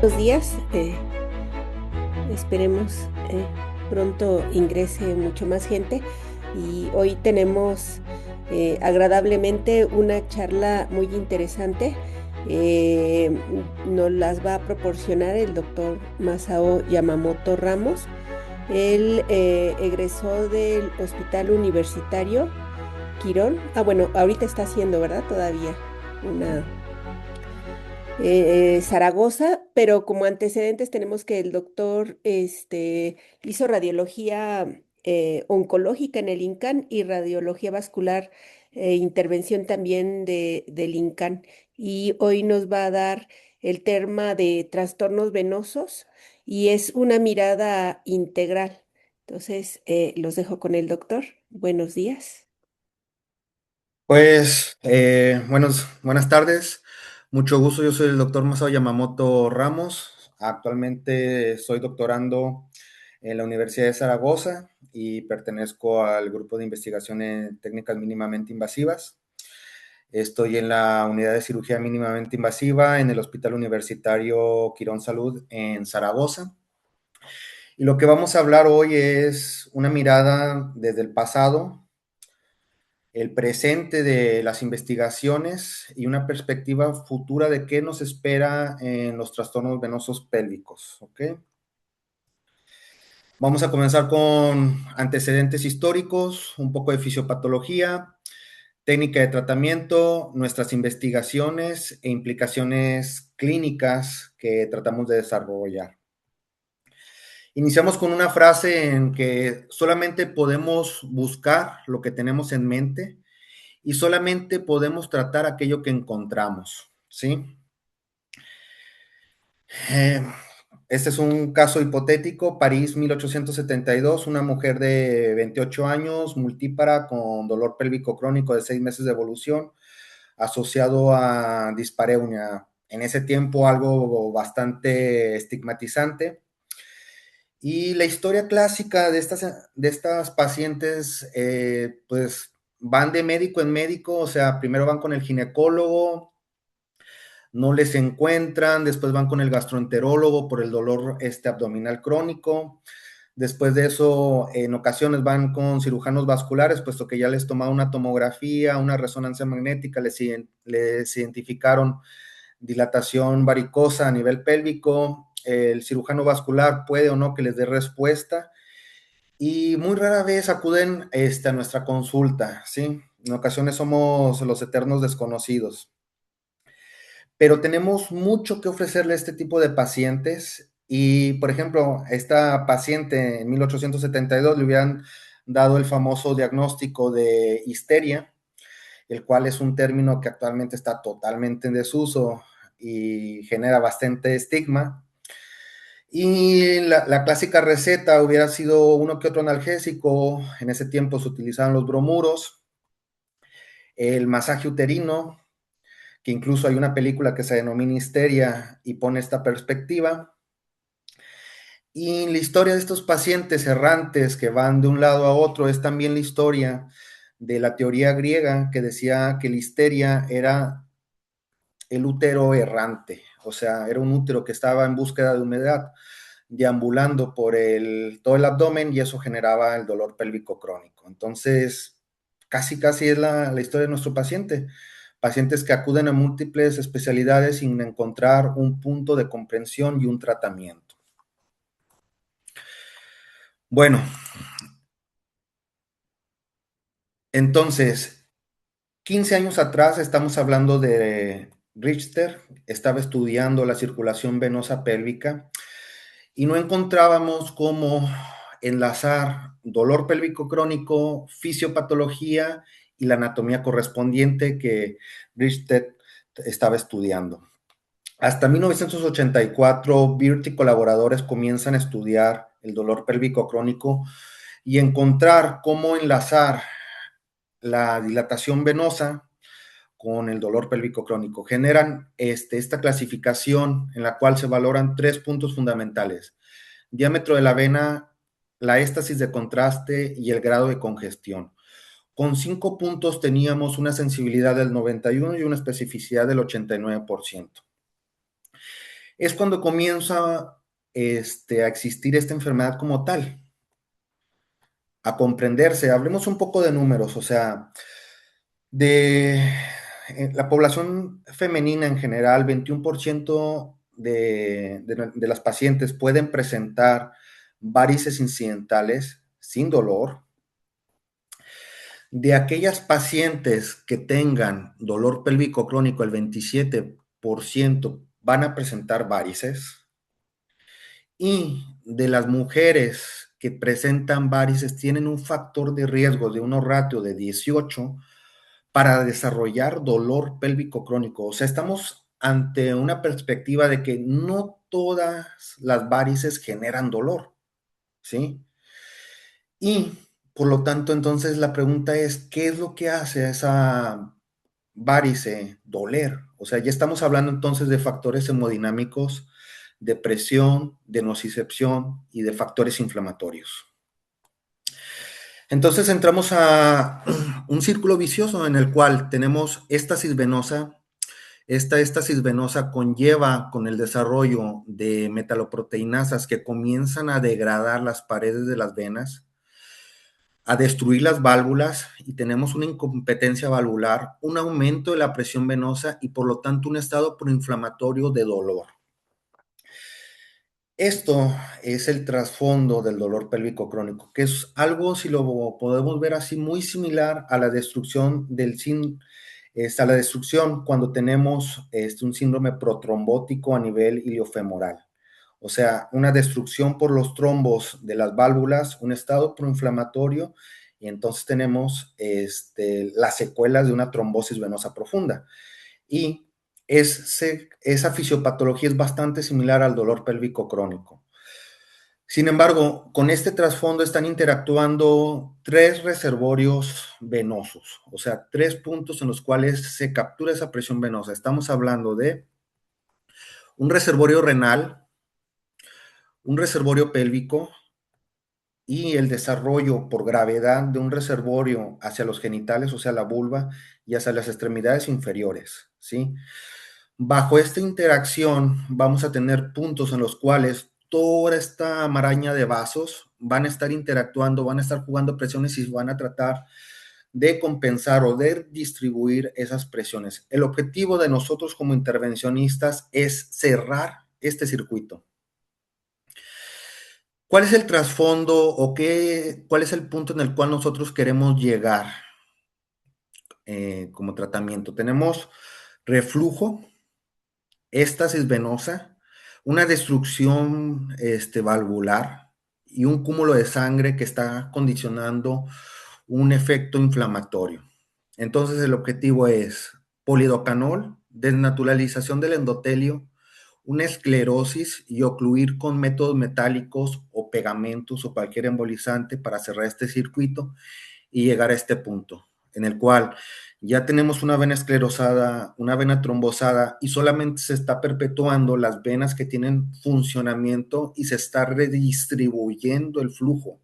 Buenos días, esperemos pronto ingrese mucho más gente y hoy tenemos agradablemente una charla muy interesante. eh, Nos las va a proporcionar el doctor Masao Yamamoto Ramos. Él egresó del Hospital Universitario Quirón. Bueno, ahorita está haciendo, ¿verdad? Todavía una Zaragoza, pero como antecedentes tenemos que el doctor hizo radiología oncológica en el INCAN y radiología vascular, intervención también del INCAN. Y hoy nos va a dar el tema de trastornos venosos y es una mirada integral. Entonces, los dejo con el doctor. Buenos días. Buenas tardes. Mucho gusto. Yo soy el doctor Masao Yamamoto Ramos. Actualmente soy doctorando en la Universidad de Zaragoza y pertenezco al grupo de investigación en técnicas mínimamente invasivas. Estoy en la unidad de cirugía mínimamente invasiva en el Hospital Universitario Quirón Salud en Zaragoza. Y lo que vamos a hablar hoy es una mirada desde el pasado, el presente de las investigaciones y una perspectiva futura de qué nos espera en los trastornos venosos pélvicos. ¿Ok? Vamos a comenzar con antecedentes históricos, un poco de fisiopatología, técnica de tratamiento, nuestras investigaciones e implicaciones clínicas que tratamos de desarrollar. Iniciamos con una frase en que solamente podemos buscar lo que tenemos en mente y solamente podemos tratar aquello que encontramos, ¿sí? Eh, este es un caso hipotético, París 1872, una mujer de 28 años, multípara, con dolor pélvico crónico de 6 meses de evolución, asociado a dispareunia. En ese tiempo algo bastante estigmatizante. Y la historia clásica de estas pacientes, pues van de médico en médico, o sea, primero van con el ginecólogo, no les encuentran, después van con el gastroenterólogo por el dolor abdominal crónico, después de eso en ocasiones van con cirujanos vasculares, puesto que ya les tomaron una tomografía, una resonancia magnética, les identificaron dilatación varicosa a nivel pélvico, el cirujano vascular puede o no que les dé respuesta y muy rara vez acuden a nuestra consulta, ¿sí? En ocasiones somos los eternos desconocidos, pero tenemos mucho que ofrecerle a este tipo de pacientes y, por ejemplo, a esta paciente en 1872 le hubieran dado el famoso diagnóstico de histeria, el cual es un término que actualmente está totalmente en desuso y genera bastante estigma. Y la clásica receta hubiera sido uno que otro analgésico, en ese tiempo se utilizaban los bromuros, el masaje uterino, que incluso hay una película que se denomina Histeria y pone esta perspectiva. Y la historia de estos pacientes errantes que van de un lado a otro es también la historia de la teoría griega que decía que la histeria era el útero errante, o sea, era un útero que estaba en búsqueda de humedad, deambulando por todo el abdomen y eso generaba el dolor pélvico crónico. Entonces, casi es la historia de nuestro paciente. Pacientes que acuden a múltiples especialidades sin encontrar un punto de comprensión y un tratamiento. Bueno, entonces, 15 años atrás estamos hablando de Richter, estaba estudiando la circulación venosa pélvica y no encontrábamos cómo enlazar dolor pélvico crónico, fisiopatología y la anatomía correspondiente que Richter estaba estudiando. Hasta 1984, Birt y colaboradores comienzan a estudiar el dolor pélvico crónico y encontrar cómo enlazar la dilatación venosa con el dolor pélvico crónico. Generan esta clasificación en la cual se valoran 3 puntos fundamentales: diámetro de la vena, la éstasis de contraste y el grado de congestión. Con 5 puntos teníamos una sensibilidad del 91 y una especificidad del 89%. es cuando comienza a existir esta enfermedad como tal, a comprenderse. Hablemos un poco de números, o sea, de la población femenina en general, 21% de las pacientes pueden presentar varices incidentales sin dolor. De aquellas pacientes que tengan dolor pélvico crónico, el 27% van a presentar varices. Y de las mujeres que presentan varices tienen un factor de riesgo de un ratio de 18 para desarrollar dolor pélvico crónico. O sea, estamos ante una perspectiva de que no todas las varices generan dolor, ¿sí? Y por lo tanto, entonces la pregunta es, ¿qué es lo que hace a esa varice doler? O sea, ya estamos hablando entonces de factores hemodinámicos, de presión, de nocicepción y de factores inflamatorios. Entonces entramos a un círculo vicioso en el cual tenemos éstasis venosa. Esta éstasis venosa conlleva con el desarrollo de metaloproteinasas que comienzan a degradar las paredes de las venas, a destruir las válvulas y tenemos una incompetencia valvular, un aumento de la presión venosa y por lo tanto un estado proinflamatorio de dolor. Esto es el trasfondo del dolor pélvico crónico, que es algo, si lo podemos ver así, muy similar a la destrucción a la destrucción cuando tenemos un síndrome protrombótico a nivel iliofemoral. O sea, una destrucción por los trombos de las válvulas, un estado proinflamatorio, y entonces tenemos las secuelas de una trombosis venosa profunda. Y esa fisiopatología es bastante similar al dolor pélvico crónico. Sin embargo, con este trasfondo están interactuando tres reservorios venosos, o sea, tres puntos en los cuales se captura esa presión venosa. Estamos hablando de un reservorio renal, un reservorio pélvico y el desarrollo por gravedad de un reservorio hacia los genitales, o sea, la vulva y hacia las extremidades inferiores, ¿sí? Bajo esta interacción vamos a tener puntos en los cuales toda esta maraña de vasos van a estar interactuando, van a estar jugando presiones y van a tratar de compensar o de distribuir esas presiones. El objetivo de nosotros como intervencionistas es cerrar este circuito. ¿Cuál es el trasfondo o cuál es el punto en el cual nosotros queremos llegar como tratamiento? Tenemos reflujo, éstasis venosa, una destrucción valvular y un cúmulo de sangre que está condicionando un efecto inflamatorio. Entonces el objetivo es polidocanol, desnaturalización del endotelio, una esclerosis y ocluir con métodos metálicos o pegamentos o cualquier embolizante para cerrar este circuito y llegar a este punto en el cual ya tenemos una vena esclerosada, una vena trombosada y solamente se está perpetuando las venas que tienen funcionamiento y se está redistribuyendo el flujo.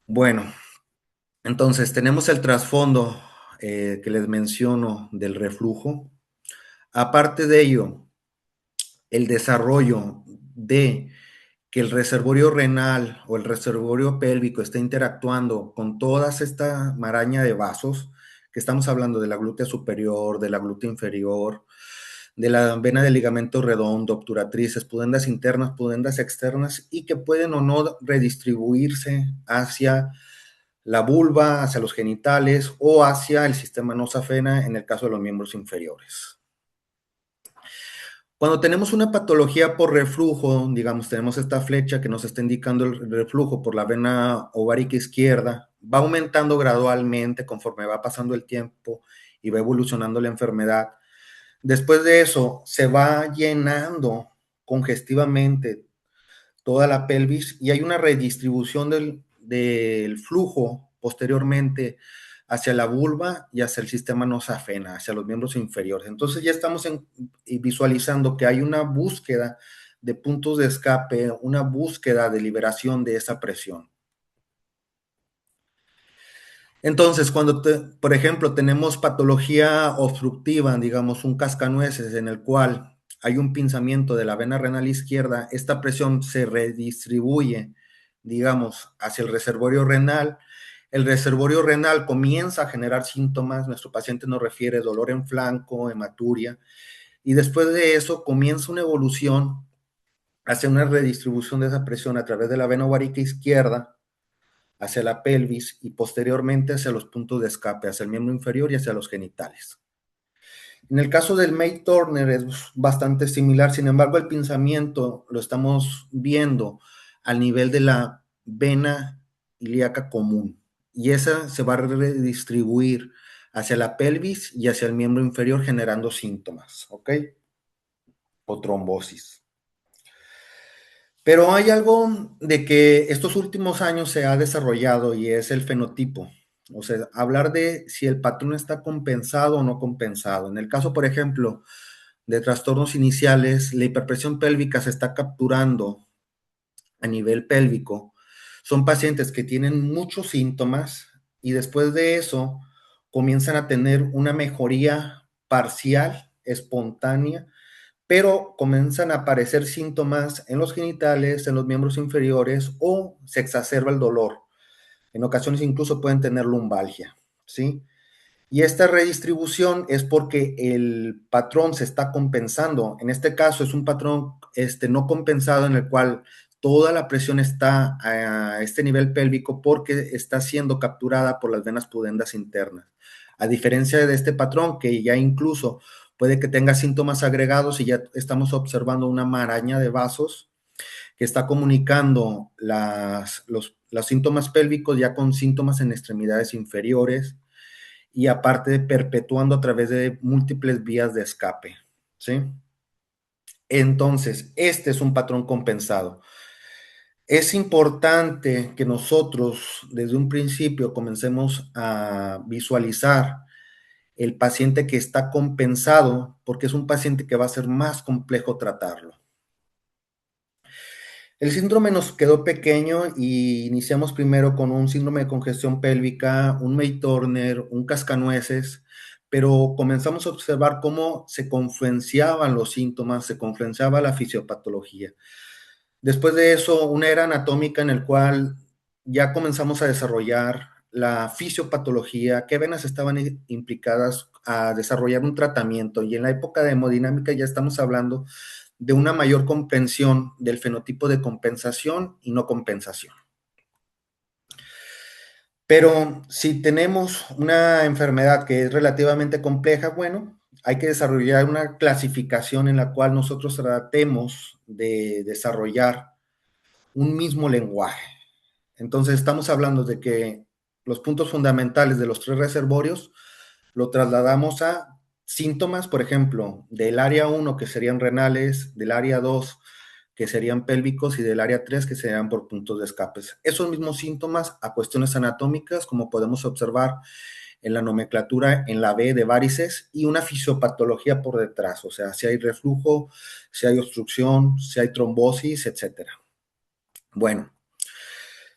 Bueno, entonces tenemos el trasfondo que les menciono del reflujo. Aparte de ello, el desarrollo de que el reservorio renal o el reservorio pélvico está interactuando con toda esta maraña de vasos, que estamos hablando de la glútea superior, de la glútea inferior, de la vena del ligamento redondo, obturatrices, pudendas internas, pudendas externas, y que pueden o no redistribuirse hacia la vulva, hacia los genitales o hacia el sistema nosafena en el caso de los miembros inferiores. Cuando tenemos una patología por reflujo, digamos, tenemos esta flecha que nos está indicando el reflujo por la vena ovárica izquierda, va aumentando gradualmente conforme va pasando el tiempo y va evolucionando la enfermedad. Después de eso, se va llenando congestivamente toda la pelvis y hay una redistribución del flujo posteriormente hacia la vulva y hacia el sistema nosafena, hacia los miembros inferiores. Entonces ya estamos visualizando que hay una búsqueda de puntos de escape, una búsqueda de liberación de esa presión. Entonces, cuando, por ejemplo, tenemos patología obstructiva, digamos un cascanueces, en el cual hay un pinzamiento de la vena renal izquierda, esta presión se redistribuye, digamos, hacia el reservorio renal comienza a generar síntomas, nuestro paciente nos refiere dolor en flanco, hematuria, y después de eso comienza una evolución hacia una redistribución de esa presión a través de la vena ovárica izquierda, hacia la pelvis y posteriormente hacia los puntos de escape, hacia el miembro inferior y hacia los genitales. En el caso del May Turner es bastante similar, sin embargo el pinzamiento lo estamos viendo al nivel de la vena ilíaca común y esa se va a redistribuir hacia la pelvis y hacia el miembro inferior generando síntomas, ¿ok? O trombosis. Pero hay algo de que estos últimos años se ha desarrollado y es el fenotipo. O sea, hablar de si el patrón está compensado o no compensado. En el caso, por ejemplo, de trastornos iniciales, la hiperpresión pélvica se está capturando a nivel pélvico. Son pacientes que tienen muchos síntomas y después de eso comienzan a tener una mejoría parcial, espontánea, pero comienzan a aparecer síntomas en los genitales, en los miembros inferiores o se exacerba el dolor. En ocasiones incluso pueden tener lumbalgia, ¿sí? Y esta redistribución es porque el patrón se está compensando. En este caso es un patrón no compensado en el cual toda la presión está a este nivel pélvico porque está siendo capturada por las venas pudendas internas. A diferencia de este patrón que ya incluso puede que tenga síntomas agregados y ya estamos observando una maraña de vasos que está comunicando los síntomas pélvicos ya con síntomas en extremidades inferiores y aparte perpetuando a través de múltiples vías de escape, ¿sí? Entonces, este es un patrón compensado. Es importante que nosotros desde un principio comencemos a visualizar el paciente que está compensado porque es un paciente que va a ser más complejo tratarlo. El síndrome nos quedó pequeño y iniciamos primero con un síndrome de congestión pélvica, un May Turner, un cascanueces, pero comenzamos a observar cómo se confluenciaban los síntomas, se confluenciaba la fisiopatología. Después de eso, una era anatómica en el cual ya comenzamos a desarrollar la fisiopatología, qué venas estaban implicadas a desarrollar un tratamiento. Y en la época de hemodinámica ya estamos hablando de una mayor comprensión del fenotipo de compensación y no compensación. Pero si tenemos una enfermedad que es relativamente compleja, bueno, hay que desarrollar una clasificación en la cual nosotros tratemos de desarrollar un mismo lenguaje. Entonces estamos hablando de que los puntos fundamentales de los tres reservorios lo trasladamos a síntomas, por ejemplo, del área 1 que serían renales, del área 2 que serían pélvicos y del área 3 que serían por puntos de escapes. Esos mismos síntomas a cuestiones anatómicas, como podemos observar en la nomenclatura en la B de varices y una fisiopatología por detrás, o sea, si hay reflujo, si hay obstrucción, si hay trombosis, etcétera. Bueno,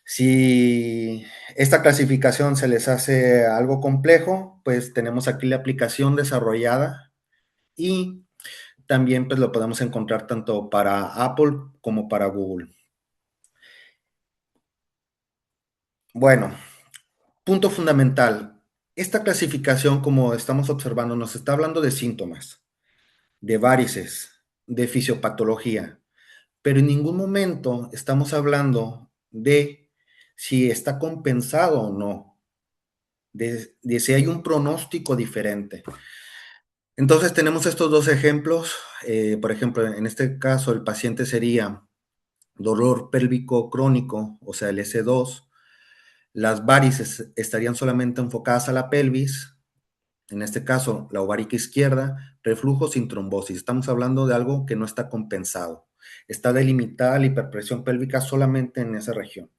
si esta clasificación se les hace algo complejo, pues tenemos aquí la aplicación desarrollada y también pues lo podemos encontrar tanto para Apple como para Google. Bueno, punto fundamental. Esta clasificación, como estamos observando, nos está hablando de síntomas, de varices, de fisiopatología, pero en ningún momento estamos hablando de si está compensado o no, de si hay un pronóstico diferente. Entonces tenemos estos dos ejemplos. Por ejemplo, en este caso el paciente sería dolor pélvico crónico, o sea, el S2. Las varices estarían solamente enfocadas a la pelvis, en este caso la ovárica izquierda, reflujo sin trombosis. Estamos hablando de algo que no está compensado. Está delimitada la hiperpresión pélvica solamente en esa región.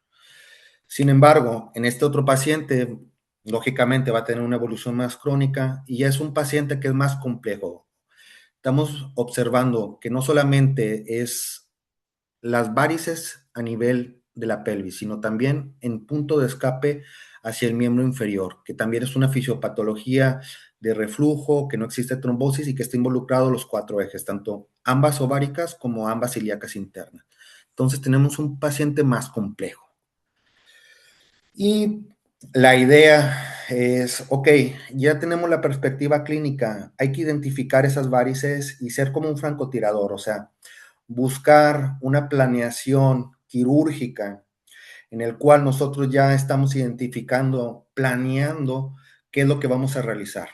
Sin embargo, en este otro paciente, lógicamente va a tener una evolución más crónica y es un paciente que es más complejo. Estamos observando que no solamente es las varices a nivel de la pelvis, sino también en punto de escape hacia el miembro inferior, que también es una fisiopatología de reflujo, que no existe trombosis y que está involucrado los cuatro ejes, tanto ambas ováricas como ambas ilíacas internas. Entonces tenemos un paciente más complejo. Y la idea es, ok, ya tenemos la perspectiva clínica, hay que identificar esas varices y ser como un francotirador, o sea, buscar una planeación quirúrgica en el cual nosotros ya estamos identificando, planeando qué es lo que vamos a realizar.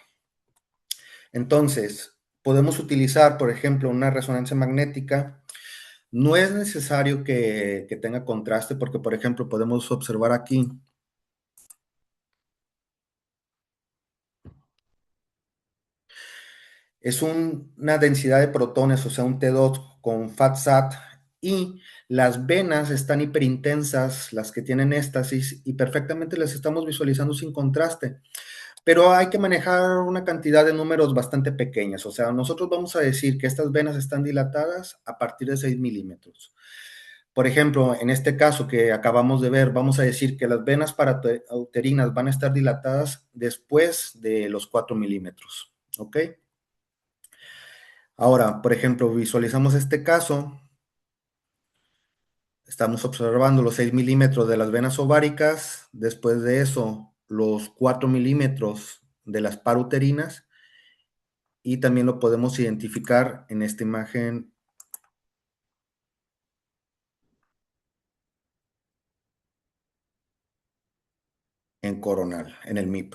Entonces, podemos utilizar, por ejemplo, una resonancia magnética. No es necesario que tenga contraste porque, por ejemplo, podemos observar aquí. Es una densidad de protones, o sea, un T2 con FAT-SAT, y las venas están hiperintensas, las que tienen éstasis, y perfectamente las estamos visualizando sin contraste. Pero hay que manejar una cantidad de números bastante pequeñas, o sea, nosotros vamos a decir que estas venas están dilatadas a partir de 6 milímetros. Por ejemplo, en este caso que acabamos de ver, vamos a decir que las venas parauterinas van a estar dilatadas después de los 4 milímetros, ¿ok? Ahora, por ejemplo, visualizamos este caso, estamos observando los 6 milímetros de las venas ováricas, después de eso los 4 milímetros de las paruterinas, y también lo podemos identificar en esta imagen en coronal, en el MIP.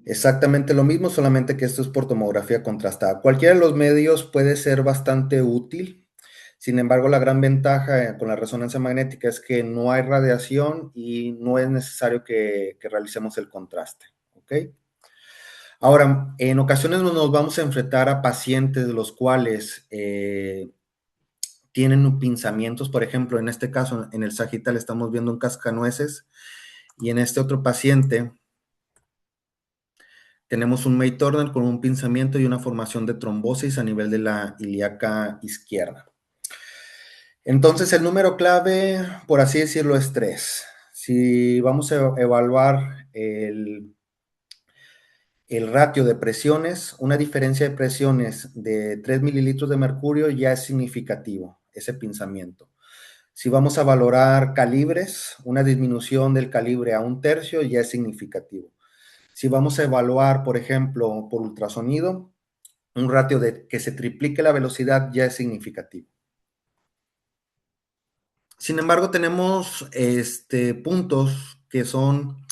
Exactamente lo mismo, solamente que esto es por tomografía contrastada. Cualquiera de los medios puede ser bastante útil. Sin embargo, la gran ventaja con la resonancia magnética es que no hay radiación y no es necesario que realicemos el contraste. ¿Ok? Ahora, en ocasiones nos vamos a enfrentar a pacientes de los cuales tienen pinzamientos. Por ejemplo, en este caso, en el sagital estamos viendo un cascanueces, y en este otro paciente tenemos un May Turner con un pinzamiento y una formación de trombosis a nivel de la ilíaca izquierda. Entonces, el número clave, por así decirlo, es 3. Si vamos a evaluar el ratio de presiones, una diferencia de presiones de 3 mililitros de mercurio ya es significativo, ese pinzamiento. Si vamos a valorar calibres, una disminución del calibre a 1/3 ya es significativo. Si vamos a evaluar, por ejemplo, por ultrasonido, un ratio de que se triplique la velocidad ya es significativo. Sin embargo, tenemos puntos que son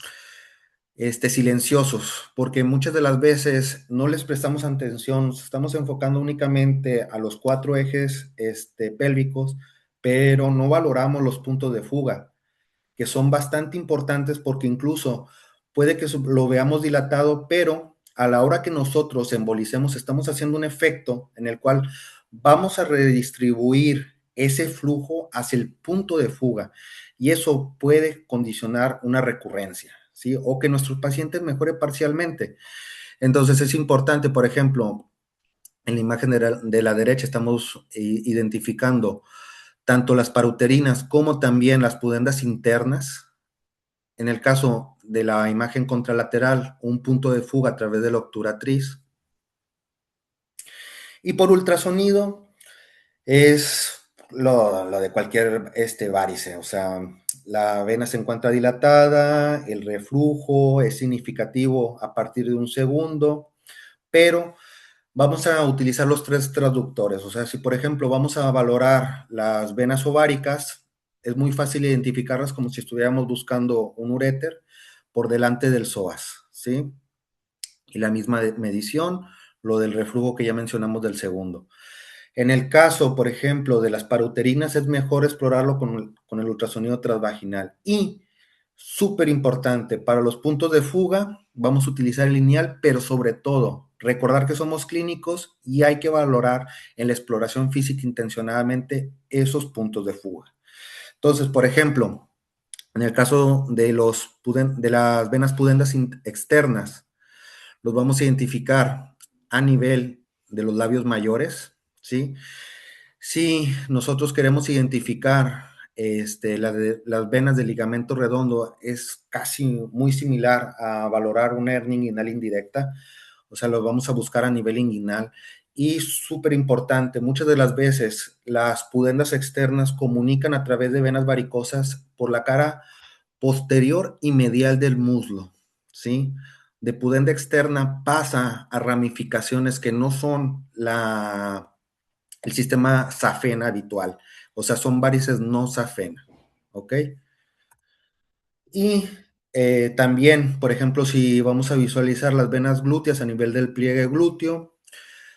silenciosos, porque muchas de las veces no les prestamos atención, nos estamos enfocando únicamente a los 4 ejes pélvicos, pero no valoramos los puntos de fuga, que son bastante importantes porque incluso puede que lo veamos dilatado, pero a la hora que nosotros embolicemos estamos haciendo un efecto en el cual vamos a redistribuir ese flujo hacia el punto de fuga, y eso puede condicionar una recurrencia, ¿sí? O que nuestros pacientes mejore parcialmente. Entonces es importante, por ejemplo, en la imagen de la derecha estamos identificando tanto las paruterinas como también las pudendas internas. En el caso de la imagen contralateral, un punto de fuga a través de la obturatriz. Y por ultrasonido es lo de cualquier varice, o sea, la vena se encuentra dilatada, el reflujo es significativo a partir de 1 segundo, pero vamos a utilizar los 3 traductores. O sea, si por ejemplo vamos a valorar las venas ováricas, es muy fácil identificarlas como si estuviéramos buscando un uréter por delante del psoas, ¿sí? Y la misma medición, lo del reflujo que ya mencionamos del segundo. En el caso, por ejemplo, de las paruterinas, es mejor explorarlo con el ultrasonido transvaginal. Y, súper importante, para los puntos de fuga, vamos a utilizar el lineal, pero sobre todo, recordar que somos clínicos y hay que valorar en la exploración física intencionadamente esos puntos de fuga. Entonces, por ejemplo, en el caso de las venas pudendas externas, los vamos a identificar a nivel de los labios mayores, ¿sí? Si nosotros queremos identificar las venas del ligamento redondo es casi muy similar a valorar una hernia inguinal indirecta, o sea, lo vamos a buscar a nivel inguinal. Y súper importante, muchas de las veces las pudendas externas comunican a través de venas varicosas por la cara posterior y medial del muslo, ¿sí? De pudenda externa pasa a ramificaciones que no son el sistema safena habitual, o sea, son varices no safena, ¿ok? Y también, por ejemplo, si vamos a visualizar las venas glúteas a nivel del pliegue glúteo,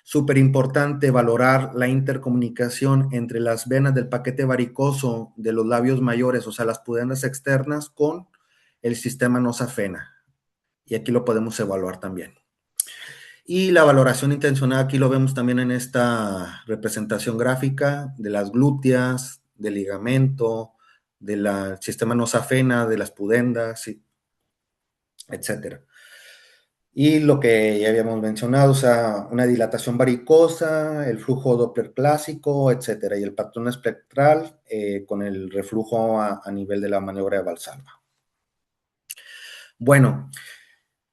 súper importante valorar la intercomunicación entre las venas del paquete varicoso de los labios mayores, o sea, las pudendas externas, con el sistema no safena. Y aquí lo podemos evaluar también. Y la valoración intencional, aquí lo vemos también en esta representación gráfica de las glúteas, del ligamento, del sistema no safena, de las pudendas, etcétera. Y lo que ya habíamos mencionado, o sea, una dilatación varicosa, el flujo Doppler clásico, etcétera, y el patrón espectral con el reflujo a nivel de la maniobra de Valsalva. Bueno,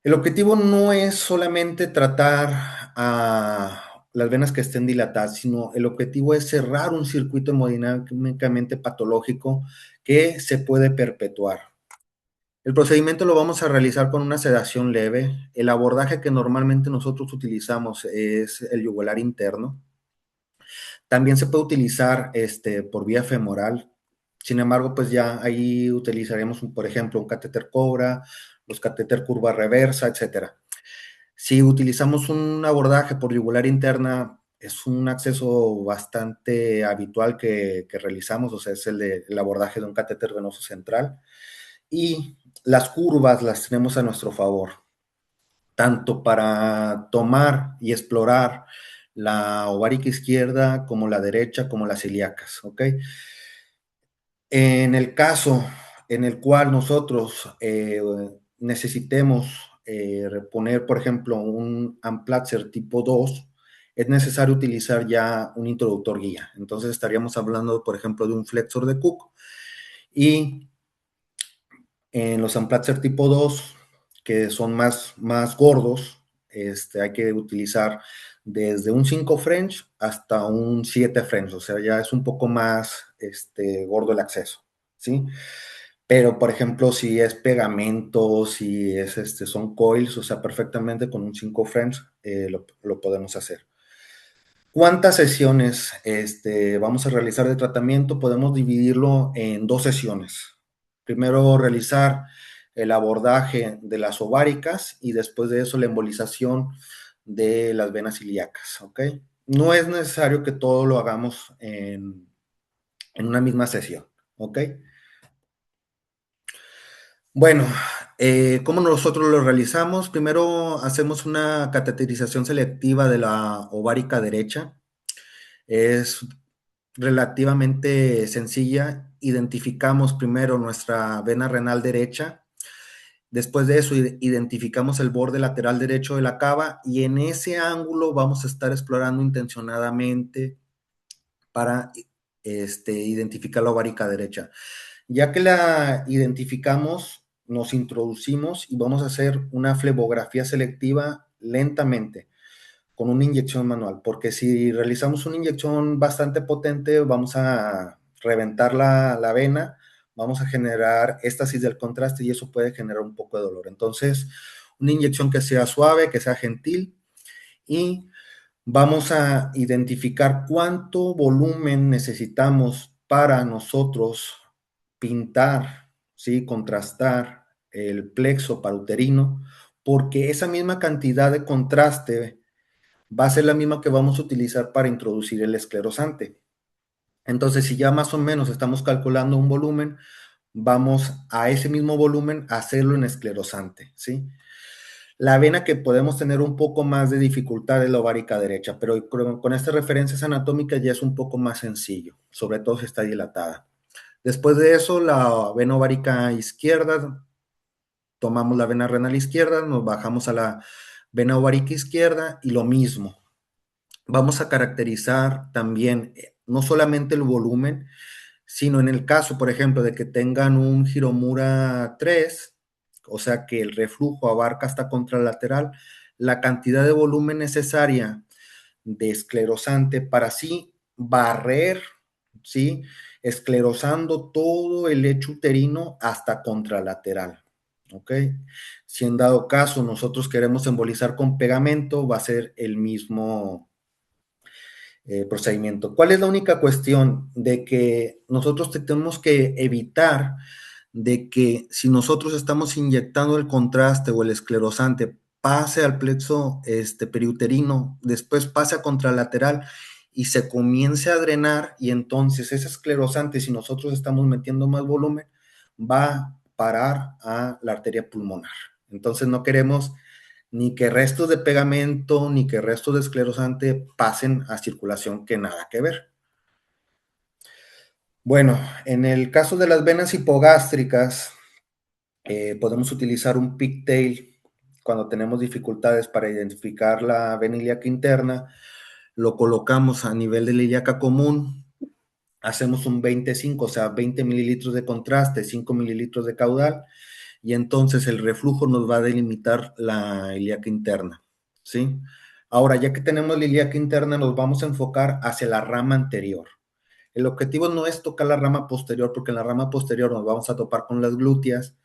el objetivo no es solamente tratar a las venas que estén dilatadas, sino el objetivo es cerrar un circuito hemodinámicamente patológico que se puede perpetuar. El procedimiento lo vamos a realizar con una sedación leve. El abordaje que normalmente nosotros utilizamos es el yugular interno. También se puede utilizar por vía femoral. Sin embargo, pues ya ahí utilizaremos, por ejemplo, un catéter Cobra, los catéter curva reversa, etcétera. Si utilizamos un abordaje por yugular interna, es un acceso bastante habitual que realizamos, o sea, es el abordaje de un catéter venoso central. Y las curvas las tenemos a nuestro favor, tanto para tomar y explorar la ovárica izquierda como la derecha, como las ilíacas, ¿ok? En el caso en el cual nosotros necesitemos reponer, por ejemplo, un Amplatzer tipo 2, es necesario utilizar ya un introductor guía. Entonces estaríamos hablando, por ejemplo, de un flexor de Cook. Y en los Amplatzer tipo 2, que son más gordos, hay que utilizar desde un 5 French hasta un 7 French, o sea, ya es un poco más gordo el acceso, ¿sí? Pero, por ejemplo, si es pegamento, si es, son coils, o sea, perfectamente con un 5 French lo podemos hacer. ¿Cuántas sesiones vamos a realizar de tratamiento? Podemos dividirlo en 2 sesiones. Primero realizar el abordaje de las ováricas y después de eso la embolización de las venas ilíacas, ¿ok? No es necesario que todo lo hagamos en una misma sesión, ¿ok? Bueno, ¿cómo nosotros lo realizamos? Primero hacemos una cateterización selectiva de la ovárica derecha. Es relativamente sencilla. Identificamos primero nuestra vena renal derecha. Después de eso, identificamos el borde lateral derecho de la cava y en ese ángulo vamos a estar explorando intencionadamente para identificar la ovárica derecha. Ya que la identificamos, nos introducimos y vamos a hacer una flebografía selectiva lentamente con una inyección manual, porque si realizamos una inyección bastante potente, vamos a reventar la vena, vamos a generar éstasis del contraste y eso puede generar un poco de dolor. Entonces, una inyección que sea suave, que sea gentil y vamos a identificar cuánto volumen necesitamos para nosotros pintar, ¿sí? Contrastar el plexo paruterino, porque esa misma cantidad de contraste va a ser la misma que vamos a utilizar para introducir el esclerosante. Entonces, si ya más o menos estamos calculando un volumen, vamos a ese mismo volumen a hacerlo en esclerosante, ¿sí? La vena que podemos tener un poco más de dificultad es la ovárica derecha, pero con estas referencias anatómicas ya es un poco más sencillo, sobre todo si está dilatada. Después de eso, la vena ovárica izquierda, tomamos la vena renal izquierda, nos bajamos a la vena ovárica izquierda y lo mismo. Vamos a caracterizar también no solamente el volumen, sino en el caso, por ejemplo, de que tengan un Hiromura 3, o sea que el reflujo abarca hasta contralateral, la cantidad de volumen necesaria de esclerosante para así barrer, ¿sí? Esclerosando todo el lecho uterino hasta contralateral, ¿ok? Si en dado caso nosotros queremos embolizar con pegamento, va a ser el mismo procedimiento. ¿Cuál es la única cuestión? De que nosotros tenemos que evitar de que si nosotros estamos inyectando el contraste o el esclerosante pase al plexo periuterino, después pase a contralateral y se comience a drenar y entonces ese esclerosante, si nosotros estamos metiendo más volumen, va a parar a la arteria pulmonar. Entonces no queremos ni que restos de pegamento, ni que restos de esclerosante pasen a circulación, que nada que ver. Bueno, en el caso de las venas hipogástricas, podemos utilizar un pigtail cuando tenemos dificultades para identificar la vena ilíaca interna, lo colocamos a nivel de la ilíaca común, hacemos un 25, o sea, 20 mililitros de contraste, 5 mililitros de caudal, y entonces el reflujo nos va a delimitar la ilíaca interna, ¿sí? Ahora, ya que tenemos la ilíaca interna, nos vamos a enfocar hacia la rama anterior. El objetivo no es tocar la rama posterior, porque en la rama posterior nos vamos a topar con las glúteas.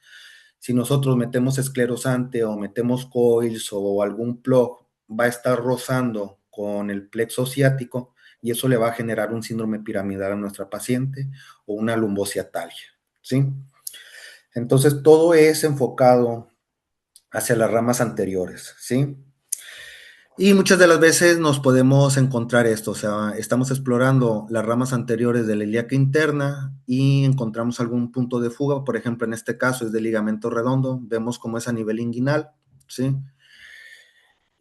Si nosotros metemos esclerosante o metemos coils o algún plug, va a estar rozando con el plexo ciático y eso le va a generar un síndrome piramidal a nuestra paciente o una lumbociatalia, ¿sí? Entonces, todo es enfocado hacia las ramas anteriores, ¿sí? Y muchas de las veces nos podemos encontrar esto, o sea, estamos explorando las ramas anteriores de la ilíaca interna y encontramos algún punto de fuga, por ejemplo, en este caso es de ligamento redondo, vemos cómo es a nivel inguinal, ¿sí?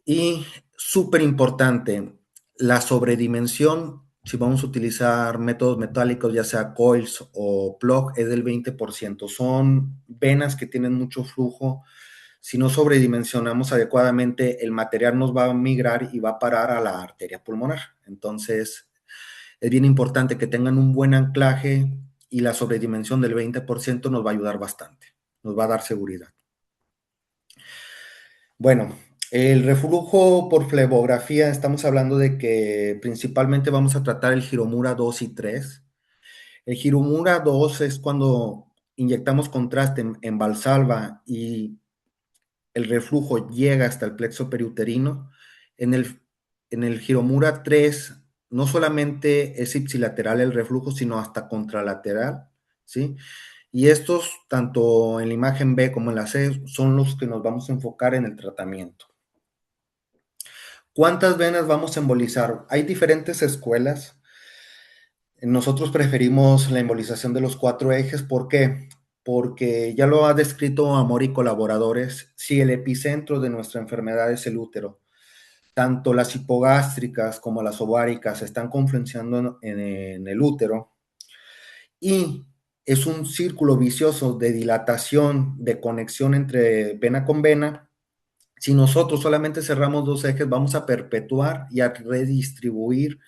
Y súper importante, la sobredimensión, si vamos a utilizar métodos metálicos, ya sea coils o plug, es del 20%. Son venas que tienen mucho flujo. Si no sobredimensionamos adecuadamente, el material nos va a migrar y va a parar a la arteria pulmonar. Entonces, es bien importante que tengan un buen anclaje y la sobredimensión del 20% nos va a ayudar bastante, nos va a dar seguridad. Bueno, el reflujo por flebografía, estamos hablando de que principalmente vamos a tratar el Hiromura 2 y 3. El Hiromura 2 es cuando inyectamos contraste en Valsalva y el reflujo llega hasta el plexo periuterino. En el, en el Hiromura 3 no solamente es ipsilateral el reflujo, sino hasta contralateral, ¿sí? Y estos, tanto en la imagen B como en la C, son los que nos vamos a enfocar en el tratamiento. ¿Cuántas venas vamos a embolizar? Hay diferentes escuelas. Nosotros preferimos la embolización de los 4 ejes. ¿Por qué? Porque ya lo ha descrito Amor y colaboradores. Si el epicentro de nuestra enfermedad es el útero, tanto las hipogástricas como las ováricas están confluenciando en el útero y es un círculo vicioso de dilatación, de conexión entre vena con vena. Si nosotros solamente cerramos 2 ejes, vamos a perpetuar y a redistribuir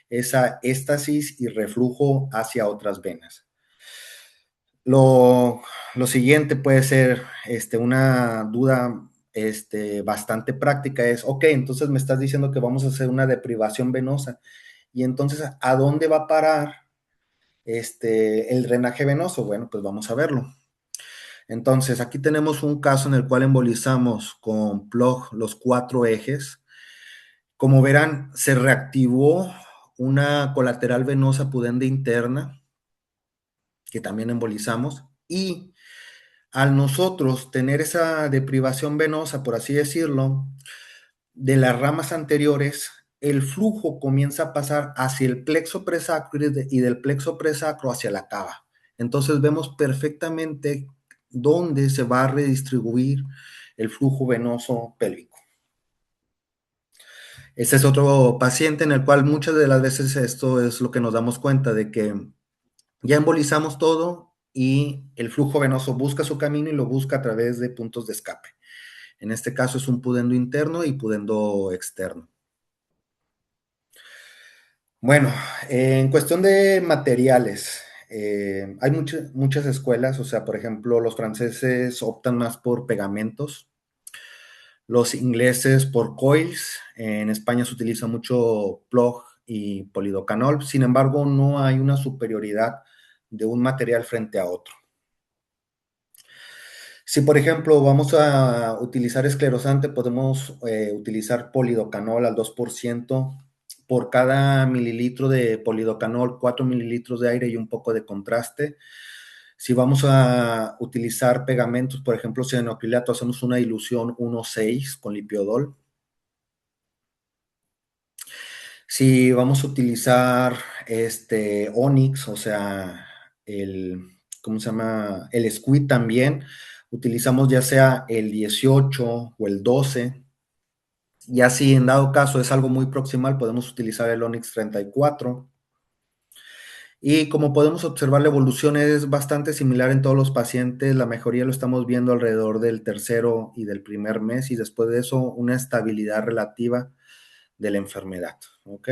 esa éstasis y reflujo hacia otras venas. Lo siguiente puede ser una duda bastante práctica, es, ok, entonces me estás diciendo que vamos a hacer una deprivación venosa, y entonces, ¿a dónde va a parar el drenaje venoso? Bueno, pues vamos a verlo. Entonces, aquí tenemos un caso en el cual embolizamos con plug los 4 ejes. Como verán, se reactivó una colateral venosa pudenda interna, que también embolizamos, y al nosotros tener esa deprivación venosa, por así decirlo, de las ramas anteriores, el flujo comienza a pasar hacia el plexo presacro y del plexo presacro hacia la cava. Entonces vemos perfectamente dónde se va a redistribuir el flujo venoso pélvico. Este es otro paciente en el cual muchas de las veces esto es lo que nos damos cuenta de que ya embolizamos todo y el flujo venoso busca su camino y lo busca a través de puntos de escape. En este caso es un pudendo interno y pudendo externo. Bueno, en cuestión de materiales, Hay muchas escuelas, o sea, por ejemplo, los franceses optan más por pegamentos, los ingleses por coils, en España se utiliza mucho plug y polidocanol, sin embargo, no hay una superioridad de un material frente a otro. Si, por ejemplo, vamos a utilizar esclerosante, podemos utilizar polidocanol al 2%. Por cada mililitro de polidocanol, 4 mililitros de aire y un poco de contraste. Si vamos a utilizar pegamentos, por ejemplo, cianocrilato, hacemos una dilución 1,6 con lipiodol. Si vamos a utilizar Onyx, o sea, ¿cómo se llama? El squid también, utilizamos ya sea el 18 o el 12. Y así, en dado caso es algo muy proximal, podemos utilizar el Onyx 34. Y como podemos observar, la evolución es bastante similar en todos los pacientes. La mejoría lo estamos viendo alrededor del tercero y del primer mes, y después de eso una estabilidad relativa de la enfermedad. ¿Ok?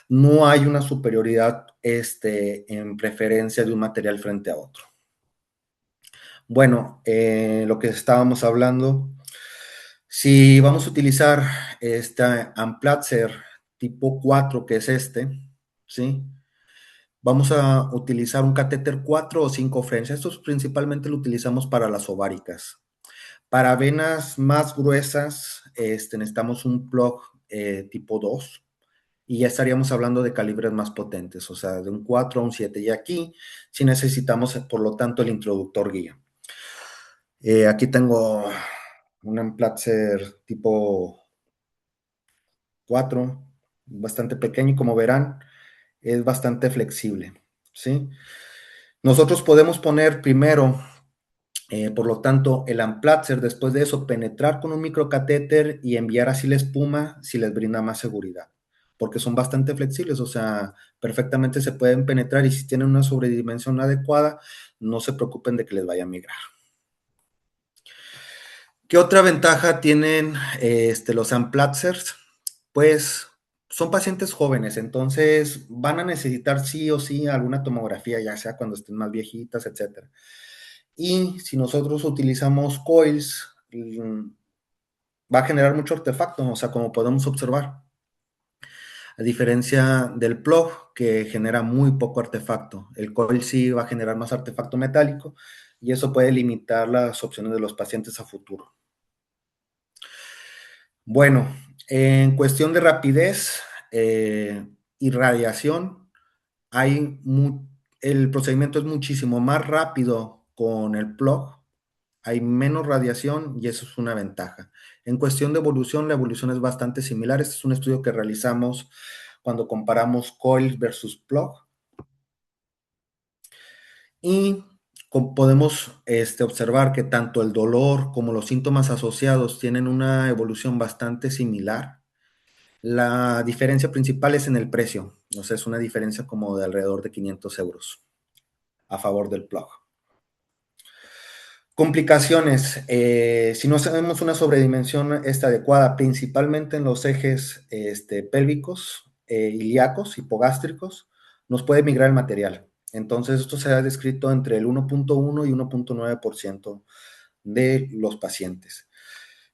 No hay una superioridad en preferencia de un material frente a otro. Bueno, lo que estábamos hablando, si vamos a utilizar esta Amplatzer tipo 4, que es ¿sí? Vamos a utilizar un catéter 4 o 5 French. Estos principalmente lo utilizamos para las ováricas. Para venas más gruesas, necesitamos un plug tipo 2, y ya estaríamos hablando de calibres más potentes, o sea, de un 4 a un 7. Y aquí sí necesitamos, por lo tanto, el introductor guía. Aquí tengo un Amplatzer tipo 4, bastante pequeño, y como verán, es bastante flexible, ¿sí? Nosotros podemos poner primero, por lo tanto, el Amplatzer, después de eso, penetrar con un microcatéter y enviar así la espuma si les brinda más seguridad, porque son bastante flexibles, o sea, perfectamente se pueden penetrar, y si tienen una sobredimensión adecuada, no se preocupen de que les vaya a migrar. ¿Qué otra ventaja tienen los Amplatzers? Pues son pacientes jóvenes, entonces van a necesitar sí o sí alguna tomografía, ya sea cuando estén más viejitas, etcétera. Y si nosotros utilizamos coils, va a generar mucho artefacto, o sea, como podemos observar. A diferencia del plug, que genera muy poco artefacto. El coil sí va a generar más artefacto metálico, y eso puede limitar las opciones de los pacientes a futuro. Bueno, en cuestión de rapidez y radiación, el procedimiento es muchísimo más rápido con el plug, hay menos radiación, y eso es una ventaja. En cuestión de evolución, la evolución es bastante similar. Este es un estudio que realizamos cuando comparamos coil versus plug, y podemos observar que tanto el dolor como los síntomas asociados tienen una evolución bastante similar. La diferencia principal es en el precio, o sea, es una diferencia como de alrededor de 500 euros a favor del plug. Complicaciones, si no hacemos una sobredimensión adecuada, principalmente en los ejes pélvicos, ilíacos, hipogástricos, nos puede migrar el material. Entonces, esto se ha descrito entre el 1.1 y 1.9% de los pacientes.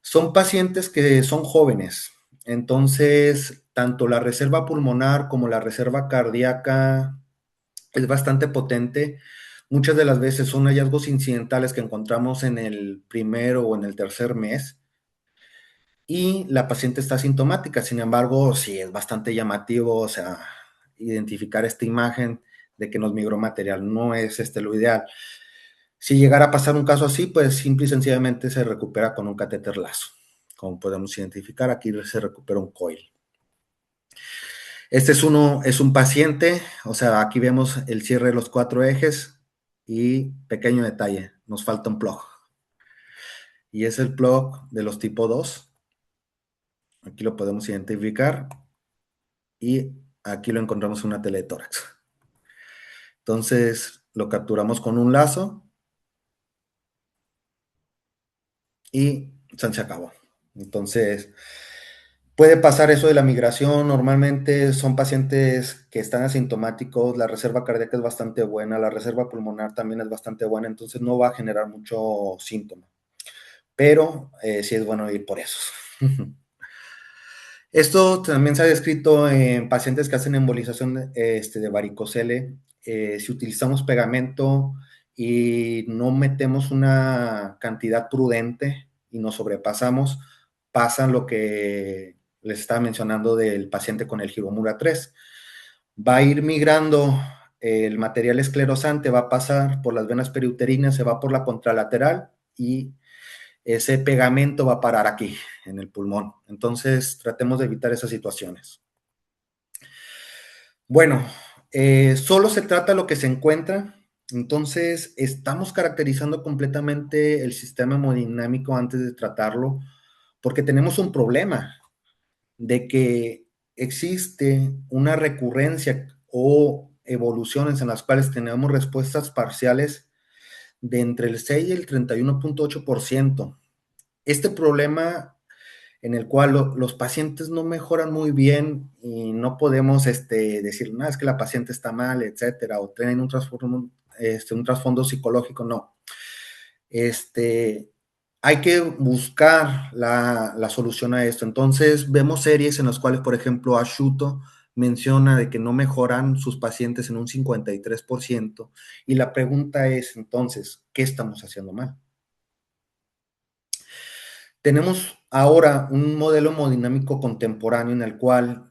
Son pacientes que son jóvenes, entonces, tanto la reserva pulmonar como la reserva cardíaca es bastante potente. Muchas de las veces son hallazgos incidentales que encontramos en el primero o en el tercer mes, y la paciente está asintomática. Sin embargo, sí es bastante llamativo, o sea, identificar esta imagen de que nos migró material. No es lo ideal. Si llegara a pasar un caso así, pues simple y sencillamente se recupera con un catéter lazo. Como podemos identificar, aquí se recupera un coil. Este es un paciente, o sea, aquí vemos el cierre de los 4 ejes, y pequeño detalle, nos falta un plug. Y es el plug de los tipo 2. Aquí lo podemos identificar, y aquí lo encontramos en una tele de tórax. Entonces, lo capturamos con un lazo, y se acabó. Entonces, Puede pasar eso de la migración, normalmente son pacientes que están asintomáticos, la reserva cardíaca es bastante buena, la reserva pulmonar también es bastante buena, entonces no va a generar mucho síntoma, pero sí es bueno ir por eso. Esto también se ha descrito en pacientes que hacen embolización de varicocele. Si utilizamos pegamento y no metemos una cantidad prudente y nos sobrepasamos, pasa lo que les estaba mencionando del paciente con el Hiromura 3. Va a ir migrando el material esclerosante, va a pasar por las venas periuterinas, se va por la contralateral y ese pegamento va a parar aquí, en el pulmón. Entonces, tratemos de evitar esas situaciones. Bueno, solo se trata lo que se encuentra. Entonces, estamos caracterizando completamente el sistema hemodinámico antes de tratarlo, porque tenemos un problema de que existe una recurrencia o evoluciones en las cuales tenemos respuestas parciales de entre el 6 y el 31.8%. Este problema en el cual los pacientes no mejoran muy bien y no podemos decir, no, es que la paciente está mal, etcétera, o tienen un trasfondo psicológico, no. Hay que buscar la solución a esto. Entonces, vemos series en las cuales, por ejemplo, Ashuto menciona de que no mejoran sus pacientes en un 53%, y la pregunta es, entonces, ¿qué estamos haciendo mal? Tenemos ahora un modelo hemodinámico contemporáneo en el cual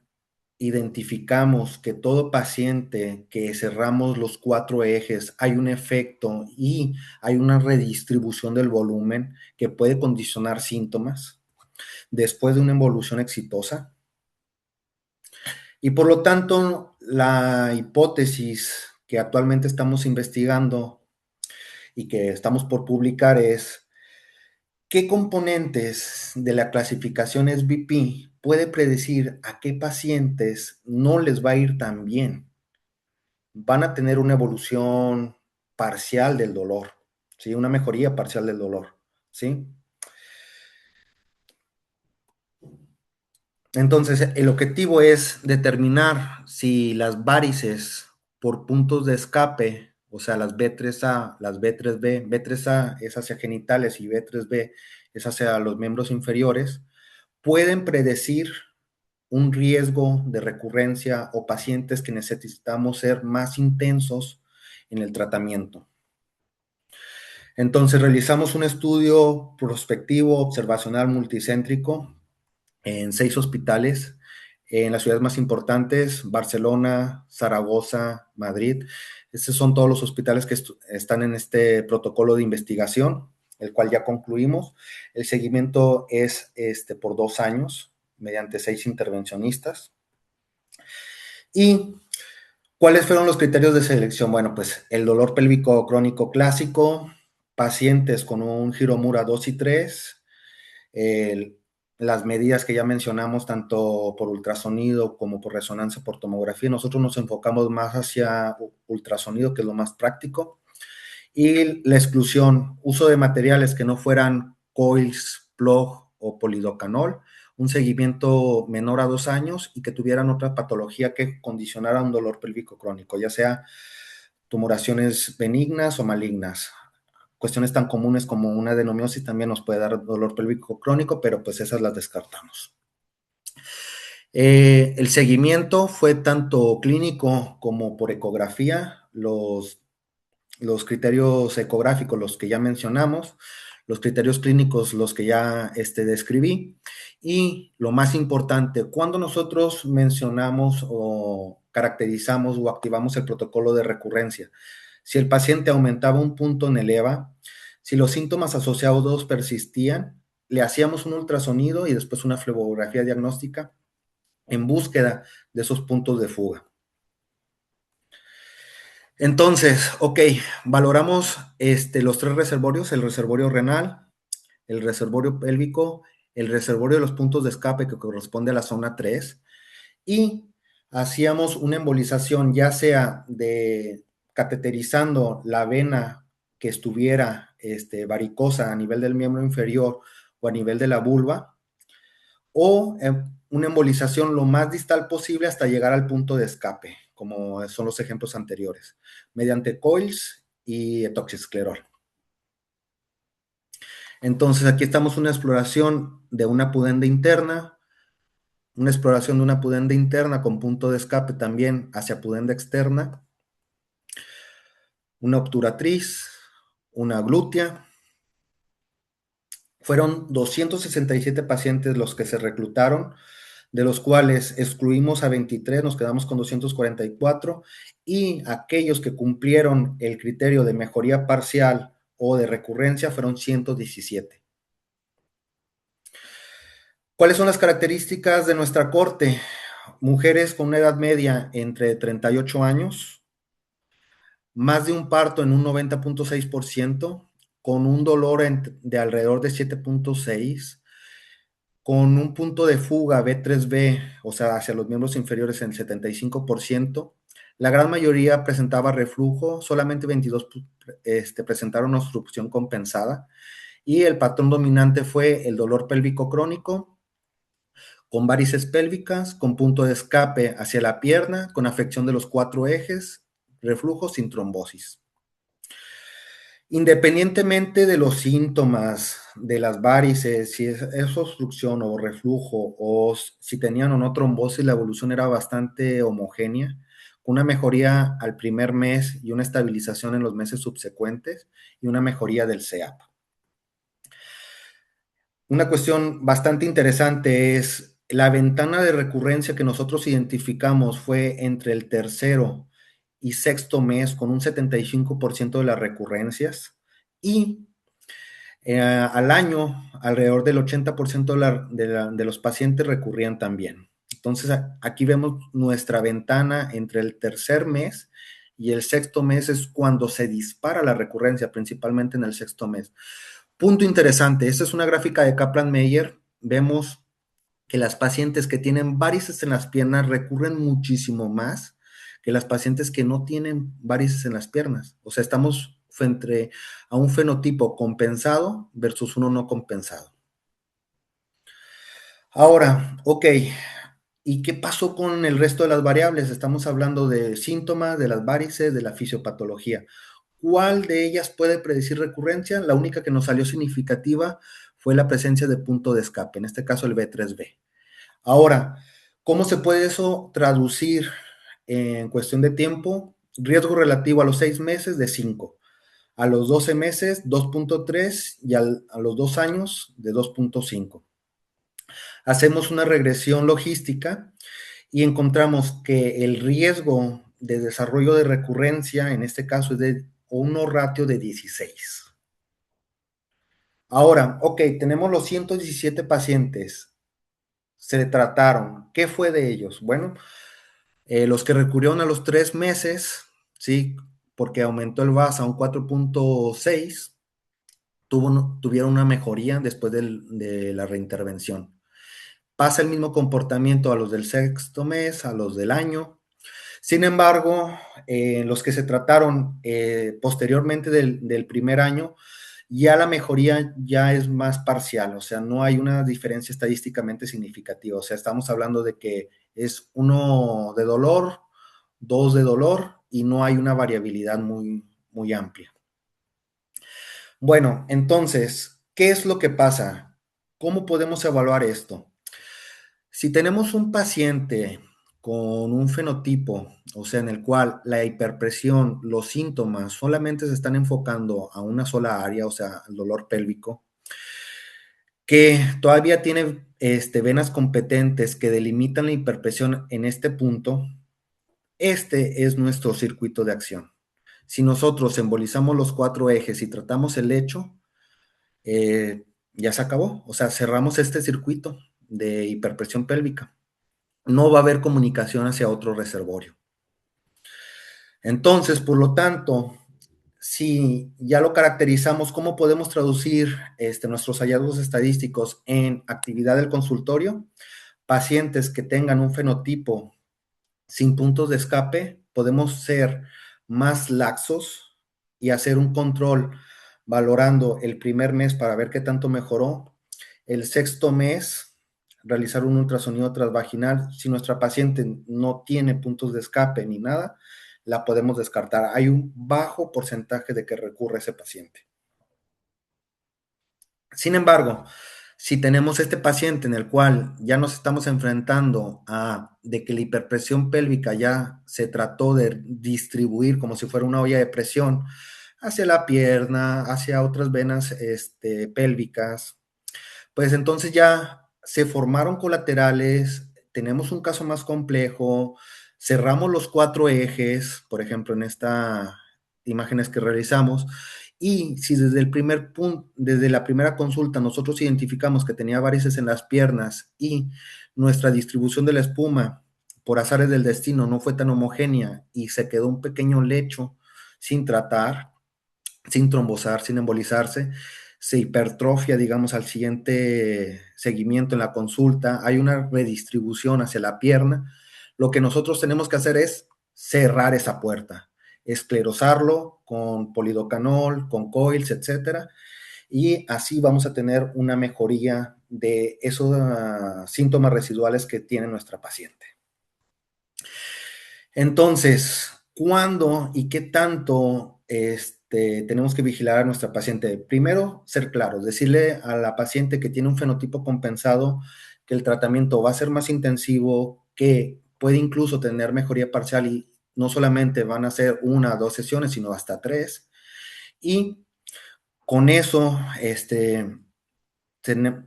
identificamos que todo paciente que cerramos los 4 ejes hay un efecto y hay una redistribución del volumen que puede condicionar síntomas después de una involución exitosa. Y por lo tanto, la hipótesis que actualmente estamos investigando y que estamos por publicar es: ¿qué componentes de la clasificación SBP puede predecir a qué pacientes no les va a ir tan bien? Van a tener una evolución parcial del dolor, ¿sí? Una mejoría parcial del dolor, ¿sí? Entonces, el objetivo es determinar si las varices por puntos de escape, o sea, las B3A, las B3B, B3A es hacia genitales y B3B es hacia los miembros inferiores, pueden predecir un riesgo de recurrencia o pacientes que necesitamos ser más intensos en el tratamiento. Entonces realizamos un estudio prospectivo observacional multicéntrico en 6 hospitales en las ciudades más importantes: Barcelona, Zaragoza, Madrid. Estos son todos los hospitales que están en este protocolo de investigación, el cual ya concluimos. El seguimiento es por 2 años, mediante 6 intervencionistas. ¿Y cuáles fueron los criterios de selección? Bueno, pues el dolor pélvico crónico clásico, pacientes con un Hiromura 2 y 3, el, las medidas que ya mencionamos, tanto por ultrasonido como por resonancia por tomografía. Nosotros nos enfocamos más hacia ultrasonido, que es lo más práctico. Y la exclusión, uso de materiales que no fueran coils, plug o polidocanol, un seguimiento menor a 2 años y que tuvieran otra patología que condicionara un dolor pélvico crónico, ya sea tumoraciones benignas o malignas. Cuestiones tan comunes como una adenomiosis también nos puede dar dolor pélvico crónico, pero pues esas las descartamos. El seguimiento fue tanto clínico como por ecografía. Los criterios ecográficos, los que ya mencionamos, los criterios clínicos, los que ya describí, y lo más importante, cuando nosotros mencionamos o caracterizamos o activamos el protocolo de recurrencia, si el paciente aumentaba un punto en el EVA, si los síntomas asociados persistían, le hacíamos un ultrasonido y después una flebografía diagnóstica en búsqueda de esos puntos de fuga. Entonces, ok, valoramos los 3 reservorios: el reservorio renal, el reservorio pélvico, el reservorio de los puntos de escape que corresponde a la zona 3, y hacíamos una embolización ya sea de cateterizando la vena que estuviera varicosa a nivel del miembro inferior o a nivel de la vulva, o una embolización lo más distal posible hasta llegar al punto de escape, como son los ejemplos anteriores, mediante coils y etoxiclerol. Entonces, aquí estamos una exploración de una pudenda interna, una exploración de una pudenda interna con punto de escape también hacia pudenda externa, una obturatriz, una glútea. Fueron 267 pacientes los que se reclutaron, de los cuales excluimos a 23, nos quedamos con 244, y aquellos que cumplieron el criterio de mejoría parcial o de recurrencia fueron 117. ¿Cuáles son las características de nuestra corte? Mujeres con una edad media entre 38 años, más de un parto en un 90.6%, con un dolor de alrededor de 7.6%, con un punto de fuga B3B, o sea, hacia los miembros inferiores en 75%. La gran mayoría presentaba reflujo, solamente 22 presentaron obstrucción compensada, y el patrón dominante fue el dolor pélvico crónico, con varices pélvicas, con punto de escape hacia la pierna, con afección de los 4 ejes, reflujo sin trombosis. Independientemente de los síntomas, de las varices, si es obstrucción o reflujo, o si tenían o no trombosis, la evolución era bastante homogénea, con una mejoría al primer mes y una estabilización en los meses subsecuentes, y una mejoría del CEAP. Una cuestión bastante interesante es la ventana de recurrencia que nosotros identificamos fue entre el tercero y sexto mes, con un 75% de las recurrencias, y al año alrededor del 80% de los pacientes recurrían también. Entonces aquí vemos nuestra ventana entre el tercer mes y el sexto mes, es cuando se dispara la recurrencia, principalmente en el sexto mes. Punto interesante, esta es una gráfica de Kaplan-Meier. Vemos que las pacientes que tienen varices en las piernas recurren muchísimo más que las pacientes que no tienen varices en las piernas. O sea, estamos frente a un fenotipo compensado versus uno no compensado. Ahora, ok, ¿y qué pasó con el resto de las variables? Estamos hablando de síntomas, de las varices, de la fisiopatología. ¿Cuál de ellas puede predecir recurrencia? La única que nos salió significativa fue la presencia de punto de escape, en este caso el B3B. Ahora, ¿cómo se puede eso traducir en cuestión de tiempo? Riesgo relativo a los 6 meses de 5, a los 12 meses 2.3 y a los 2 años de 2.5. Hacemos una regresión logística y encontramos que el riesgo de desarrollo de recurrencia, en este caso, es de un ratio de 16. Ahora, ok, tenemos los 117 pacientes, se trataron. ¿Qué fue de ellos? Bueno, los que recurrieron a los 3 meses, ¿sí? Porque aumentó el VAS a un 4.6, tuvieron una mejoría después de la reintervención. Pasa el mismo comportamiento a los del sexto mes, a los del año. Sin embargo, los que se trataron posteriormente del primer año, ya la mejoría ya es más parcial, o sea, no hay una diferencia estadísticamente significativa. O sea, estamos hablando de que es 1 de dolor, 2 de dolor, y no hay una variabilidad muy, muy amplia. Bueno, entonces, ¿qué es lo que pasa? ¿Cómo podemos evaluar esto? Si tenemos un paciente con un fenotipo, o sea, en el cual la hiperpresión, los síntomas solamente se están enfocando a una sola área, o sea, el dolor pélvico, que todavía tiene venas competentes que delimitan la hiperpresión en este punto, este es nuestro circuito de acción. Si nosotros embolizamos los 4 ejes y tratamos el lecho, ya se acabó, o sea, cerramos este circuito de hiperpresión pélvica. No va a haber comunicación hacia otro reservorio. Entonces, por lo tanto, si ya lo caracterizamos, ¿cómo podemos traducir nuestros hallazgos estadísticos en actividad del consultorio? Pacientes que tengan un fenotipo sin puntos de escape, podemos ser más laxos y hacer un control valorando el primer mes para ver qué tanto mejoró, el sexto mes realizar un ultrasonido transvaginal. Si nuestra paciente no tiene puntos de escape ni nada, la podemos descartar. Hay un bajo porcentaje de que recurre ese paciente. Sin embargo, si tenemos este paciente en el cual ya nos estamos enfrentando a de que la hiperpresión pélvica ya se trató de distribuir como si fuera una olla de presión hacia la pierna, hacia otras venas pélvicas, pues entonces ya se formaron colaterales, tenemos un caso más complejo, cerramos los cuatro ejes, por ejemplo, en estas imágenes que realizamos, y si desde el primer punto, desde la primera consulta, nosotros identificamos que tenía varices en las piernas y nuestra distribución de la espuma, por azares del destino, no fue tan homogénea y se quedó un pequeño lecho sin tratar, sin trombosar, sin embolizarse, se hipertrofia, digamos, al siguiente seguimiento en la consulta, hay una redistribución hacia la pierna, lo que nosotros tenemos que hacer es cerrar esa puerta, esclerosarlo con polidocanol, con coils, etcétera, y así vamos a tener una mejoría de esos síntomas residuales que tiene nuestra paciente. Entonces, ¿cuándo y qué tanto tenemos que vigilar a nuestra paciente? Primero, ser claros, decirle a la paciente que tiene un fenotipo compensado que el tratamiento va a ser más intensivo, que puede incluso tener mejoría parcial y no solamente van a ser una o dos sesiones, sino hasta tres. Y con eso,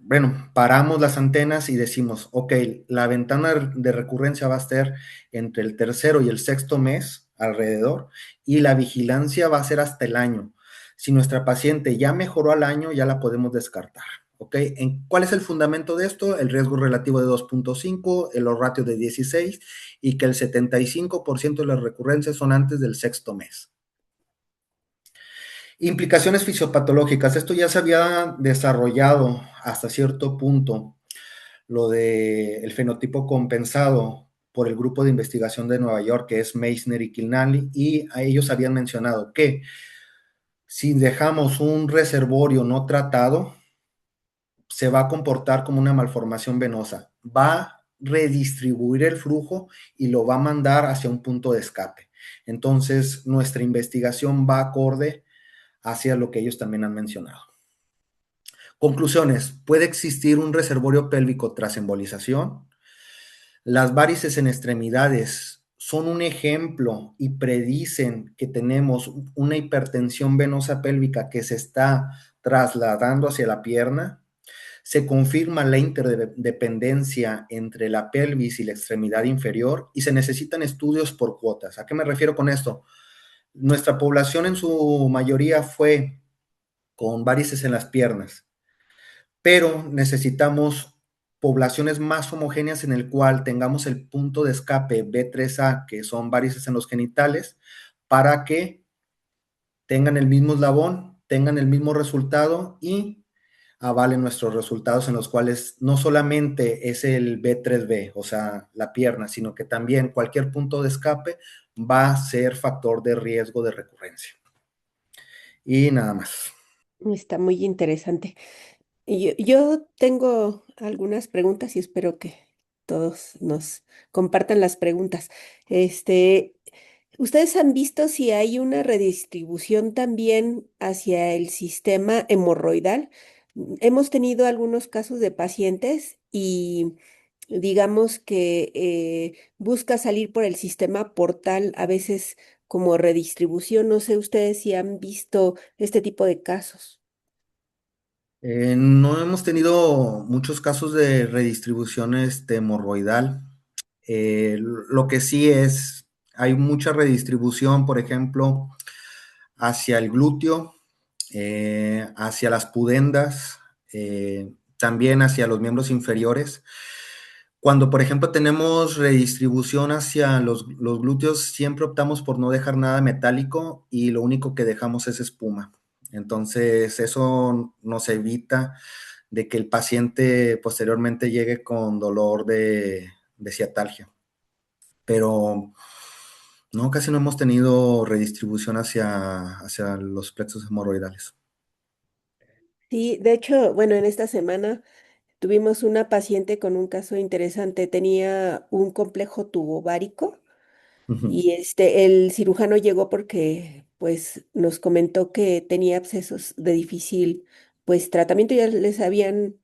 bueno, paramos las antenas y decimos, ok, la ventana de recurrencia va a ser entre el tercero y el sexto mes alrededor y la vigilancia va a ser hasta el año. Si nuestra paciente ya mejoró al año, ya la podemos descartar. ¿Ok? ¿Cuál es el fundamento de esto? El riesgo relativo de 2.5, el ratio de 16 y que el 75% de las recurrencias son antes del sexto mes. Implicaciones fisiopatológicas. Esto ya se había desarrollado hasta cierto punto, lo del fenotipo compensado por el grupo de investigación de Nueva York, que es Meissner y Kilnally, y a ellos habían mencionado que si dejamos un reservorio no tratado, se va a comportar como una malformación venosa. Va a redistribuir el flujo y lo va a mandar hacia un punto de escape. Entonces, nuestra investigación va acorde hacia lo que ellos también han mencionado. Conclusiones. Puede existir un reservorio pélvico tras embolización. Las varices en extremidades son un ejemplo y predicen que tenemos una hipertensión venosa pélvica que se está trasladando hacia la pierna. Se confirma la interdependencia entre la pelvis y la extremidad inferior y se necesitan estudios por cuotas. ¿A qué me refiero con esto? Nuestra población en su mayoría fue con varices en las piernas, pero necesitamos poblaciones más homogéneas en el cual tengamos el punto de escape B3A, que son varices en los genitales, para que tengan el mismo eslabón, tengan el mismo resultado y avalen nuestros resultados en los cuales no solamente es el B3B, o sea, la pierna, sino que también cualquier punto de escape va a ser factor de riesgo de recurrencia. Y nada más. Está muy interesante. Yo tengo algunas preguntas y espero que todos nos compartan las preguntas. Este, ¿Ustedes han visto si hay una redistribución también hacia el sistema hemorroidal? Hemos tenido algunos casos de pacientes y digamos que busca salir por el sistema portal, a veces como redistribución. No sé ustedes si han visto este tipo de casos. No hemos tenido muchos casos de redistribución hemorroidal. Lo que sí es, hay mucha redistribución, por ejemplo, hacia el glúteo, hacia las pudendas, también hacia los miembros inferiores. Cuando, por ejemplo, tenemos redistribución hacia los glúteos, siempre optamos por no dejar nada metálico y lo único que dejamos es espuma. Entonces, eso nos evita de que el paciente posteriormente llegue con dolor de ciatalgia. Pero no, casi no hemos tenido redistribución hacia los plexos hemorroidales. Sí, de hecho, bueno, en esta semana Tuvimos una paciente con un caso interesante, tenía un complejo tubovárico. Ujú, Y el cirujano llegó porque pues nos comentó que tenía abscesos de difícil pues tratamiento. Ya les habían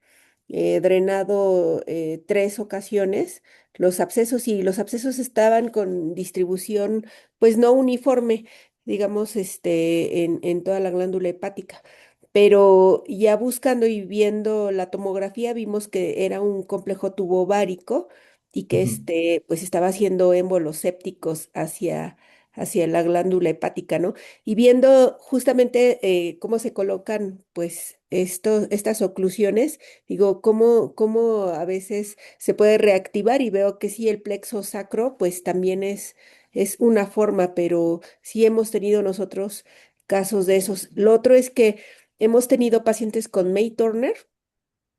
drenado 3 ocasiones los abscesos, y los abscesos estaban con distribución pues no uniforme, digamos, en toda la glándula hepática. Pero ya buscando y viendo la tomografía vimos que era un complejo tubovárico y que ujú. pues estaba haciendo émbolos sépticos hacia la glándula hepática, ¿no? Y viendo justamente cómo se colocan pues estas oclusiones, digo, cómo a veces se puede reactivar, y veo que sí, el plexo sacro pues también es una forma, pero sí hemos tenido nosotros casos de esos. Lo otro es que hemos tenido pacientes con May Turner,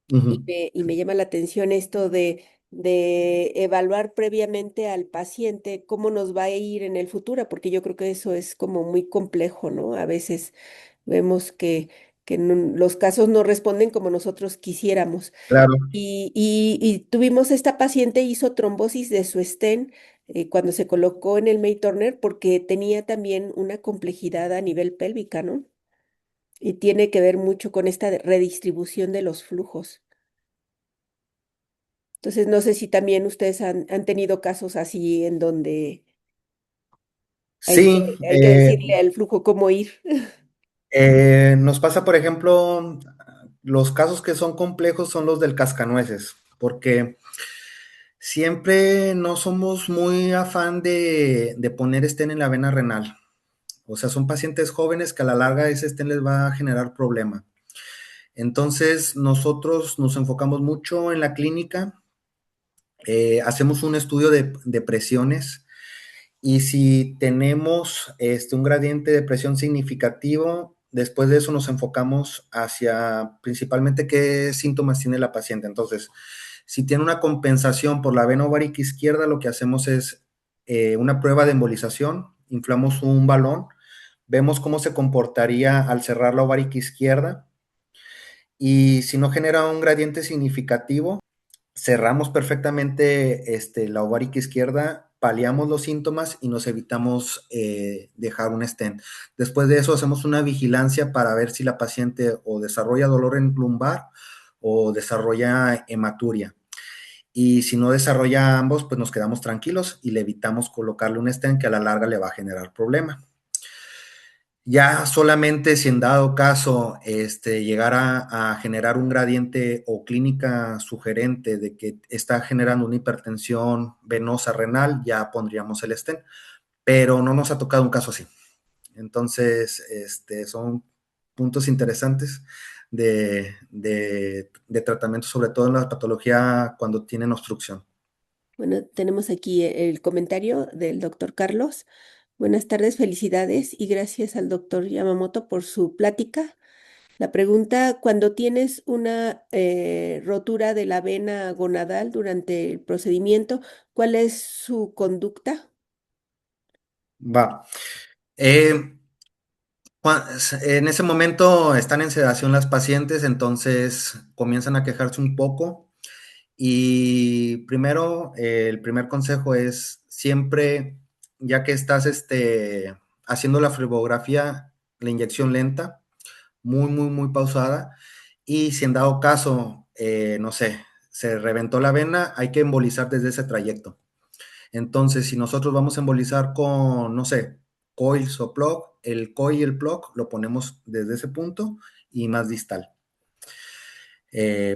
y Ujú. me llama la atención esto de evaluar previamente al paciente cómo nos va a ir en el futuro, porque yo creo que eso es como muy complejo, ¿no? A veces vemos que los casos no responden como nosotros quisiéramos. Claro. Y tuvimos esta paciente, hizo trombosis de su stent cuando se colocó en el May Turner, porque tenía también una complejidad a nivel pélvica, ¿no? Y tiene que ver mucho con esta redistribución de los flujos. Entonces, no sé si también ustedes han tenido casos así en donde hay que, Sí, hay que decirle al flujo cómo ir. nos pasa, por ejemplo, los casos que son complejos son los del cascanueces, porque siempre no somos muy afán de poner estén en la vena renal. O sea, son pacientes jóvenes que a la larga ese estén les va a generar problema. Entonces, nosotros nos enfocamos mucho en la clínica, hacemos un estudio de presiones y si tenemos un gradiente de presión significativo, después de eso nos enfocamos hacia principalmente qué síntomas tiene la paciente. Entonces, si tiene una compensación por la vena ovárica izquierda, lo que hacemos es una prueba de embolización, inflamos un balón, vemos cómo se comportaría al cerrar la ovárica izquierda y si no genera un gradiente significativo, cerramos perfectamente la ovárica izquierda, paliamos los síntomas y nos evitamos dejar un stent. Después de eso hacemos una vigilancia para ver si la paciente o desarrolla dolor en lumbar o desarrolla hematuria. Y si no desarrolla ambos, pues nos quedamos tranquilos y le evitamos colocarle un stent que a la larga le va a generar problema. Ya solamente si en dado caso llegara a generar un gradiente o clínica sugerente de que está generando una hipertensión venosa renal, ya pondríamos el stent, pero no nos ha tocado un caso así. Entonces, son puntos interesantes de tratamiento, sobre todo en la patología cuando tienen obstrucción. Bueno, tenemos aquí el comentario del doctor Carlos. Buenas tardes, felicidades y gracias al doctor Yamamoto por su plática. La pregunta, cuando tienes una rotura de la vena gonadal durante el procedimiento, ¿cuál es su conducta? Va. Eh, en ese momento están en sedación las pacientes, entonces comienzan a quejarse un poco. Y primero, el primer consejo es siempre, ya que estás haciendo la flebografía, la inyección lenta, muy, muy, muy pausada. Y si en dado caso, no sé, se reventó la vena, hay que embolizar desde ese trayecto. Entonces, si nosotros vamos a embolizar con, no sé, coils o plug, el coil y el plug lo ponemos desde ese punto y más distal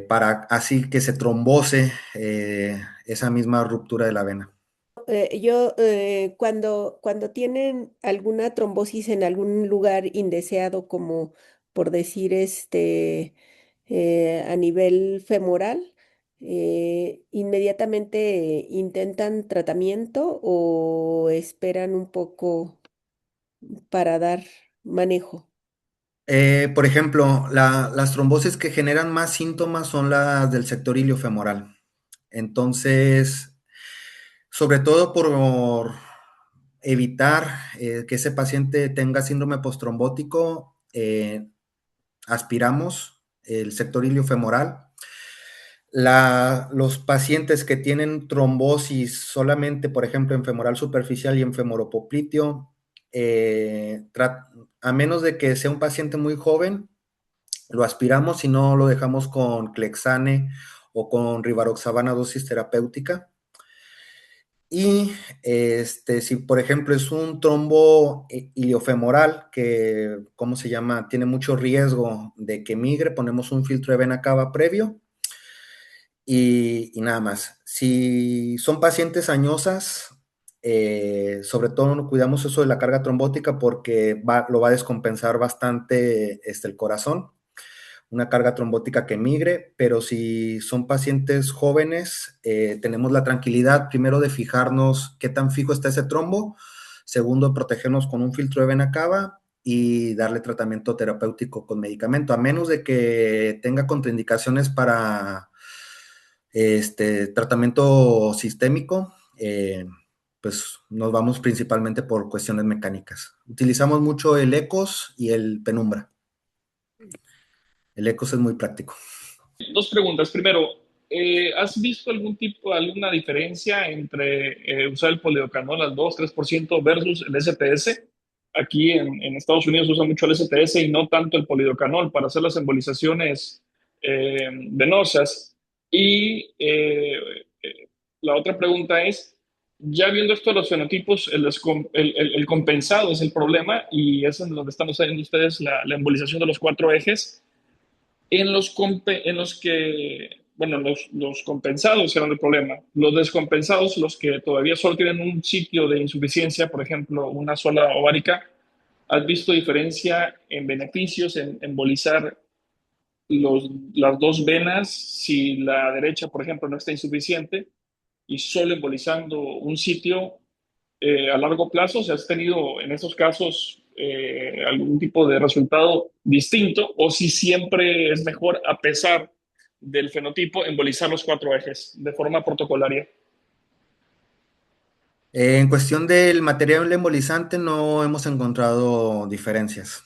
para así que se trombose esa misma ruptura de la vena. Cuando tienen alguna trombosis en algún lugar indeseado, como por decir a nivel femoral, inmediatamente intentan tratamiento o esperan un poco para dar manejo. Por ejemplo, las trombosis que generan más síntomas son las del sector iliofemoral. Entonces, sobre todo por evitar que ese paciente tenga síndrome postrombótico, aspiramos el sector iliofemoral. Los pacientes que tienen trombosis solamente, por ejemplo, en femoral superficial y en femoropopliteo, a menos de que sea un paciente muy joven, lo aspiramos y no lo dejamos con Clexane o con Rivaroxabana dosis terapéutica. Y si, por ejemplo, es un trombo iliofemoral que, ¿cómo se llama? Tiene mucho riesgo de que migre, ponemos un filtro de vena cava previo y nada más. Si son pacientes añosas, sobre todo no cuidamos eso de la carga trombótica porque lo va a descompensar bastante el corazón, una carga trombótica que migre, pero si son pacientes jóvenes, tenemos la tranquilidad primero de fijarnos qué tan fijo está ese trombo, segundo, protegernos con un filtro de vena cava y darle tratamiento terapéutico con medicamento, a menos de que tenga contraindicaciones para tratamiento sistémico, pues nos vamos principalmente por cuestiones mecánicas. Utilizamos mucho el ECOS y el Penumbra. El ECOS es muy práctico. Dos preguntas. Primero, ¿has visto alguna diferencia entre usar el polidocanol al 2-3% versus el SPS? Aquí en Estados Unidos se usa mucho el SPS y no tanto el polidocanol para hacer las embolizaciones venosas. Y la otra pregunta es, ya viendo esto de los fenotipos, el compensado es el problema y es en donde están usando ustedes la embolización de los cuatro ejes. En los que, bueno, los compensados eran el problema. Los descompensados, los que todavía solo tienen un sitio de insuficiencia, por ejemplo, una sola ovárica, ¿has visto diferencia en beneficios en embolizar las dos venas si la derecha, por ejemplo, no está insuficiente y solo embolizando un sitio a largo plazo? ¿Se has tenido en estos casos algún tipo de resultado distinto o si siempre es mejor, a pesar del fenotipo, embolizar los cuatro ejes de forma protocolaria? En cuestión del material embolizante no hemos encontrado diferencias.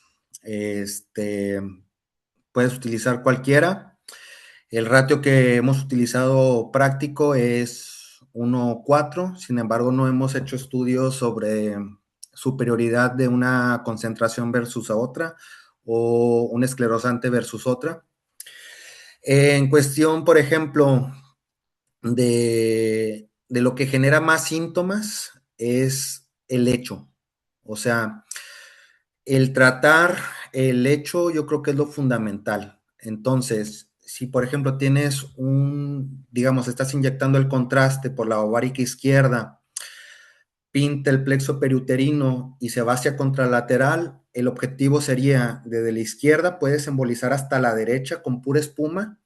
Puedes utilizar cualquiera. El ratio que hemos utilizado práctico es 1:4. Sin embargo, no hemos hecho estudios sobre superioridad de una concentración versus a otra o un esclerosante versus otra. En cuestión, por ejemplo, de lo que genera más síntomas es el hecho. O sea, el tratar el hecho yo creo que es lo fundamental. Entonces, si por ejemplo tienes digamos, estás inyectando el contraste por la ovárica izquierda, pinta el plexo periuterino y se va hacia contralateral, el objetivo sería desde la izquierda, puedes embolizar hasta la derecha con pura espuma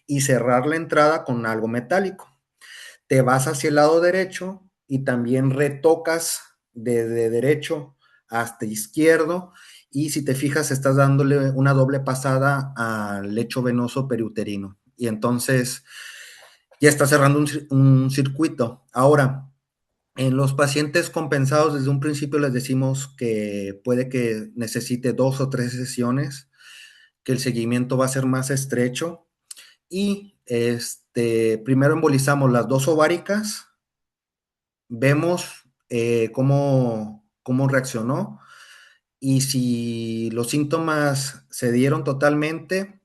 y cerrar la entrada con algo metálico. Te vas hacia el lado derecho y también retocas de derecho hasta izquierdo y si te fijas estás dándole una doble pasada al lecho venoso periuterino y entonces ya está cerrando un circuito. Ahora, en los pacientes compensados desde un principio les decimos que puede que necesite 2 o 3 sesiones, que el seguimiento va a ser más estrecho y primero embolizamos las dos ováricas, vemos cómo reaccionó y si los síntomas se dieron totalmente,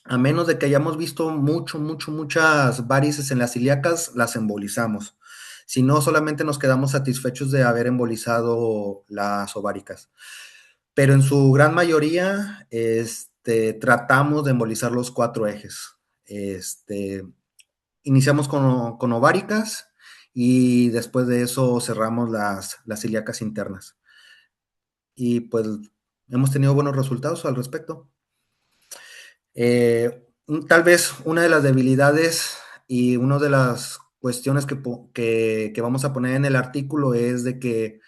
a menos de que hayamos visto muchas varices en las ilíacas, las embolizamos. Si no, solamente nos quedamos satisfechos de haber embolizado las ováricas. Pero en su gran mayoría, tratamos de embolizar los cuatro ejes. Iniciamos con ováricas y después de eso cerramos las ilíacas internas. Y pues hemos tenido buenos resultados al respecto. Tal vez una de las debilidades y una de las cuestiones que vamos a poner en el artículo es de que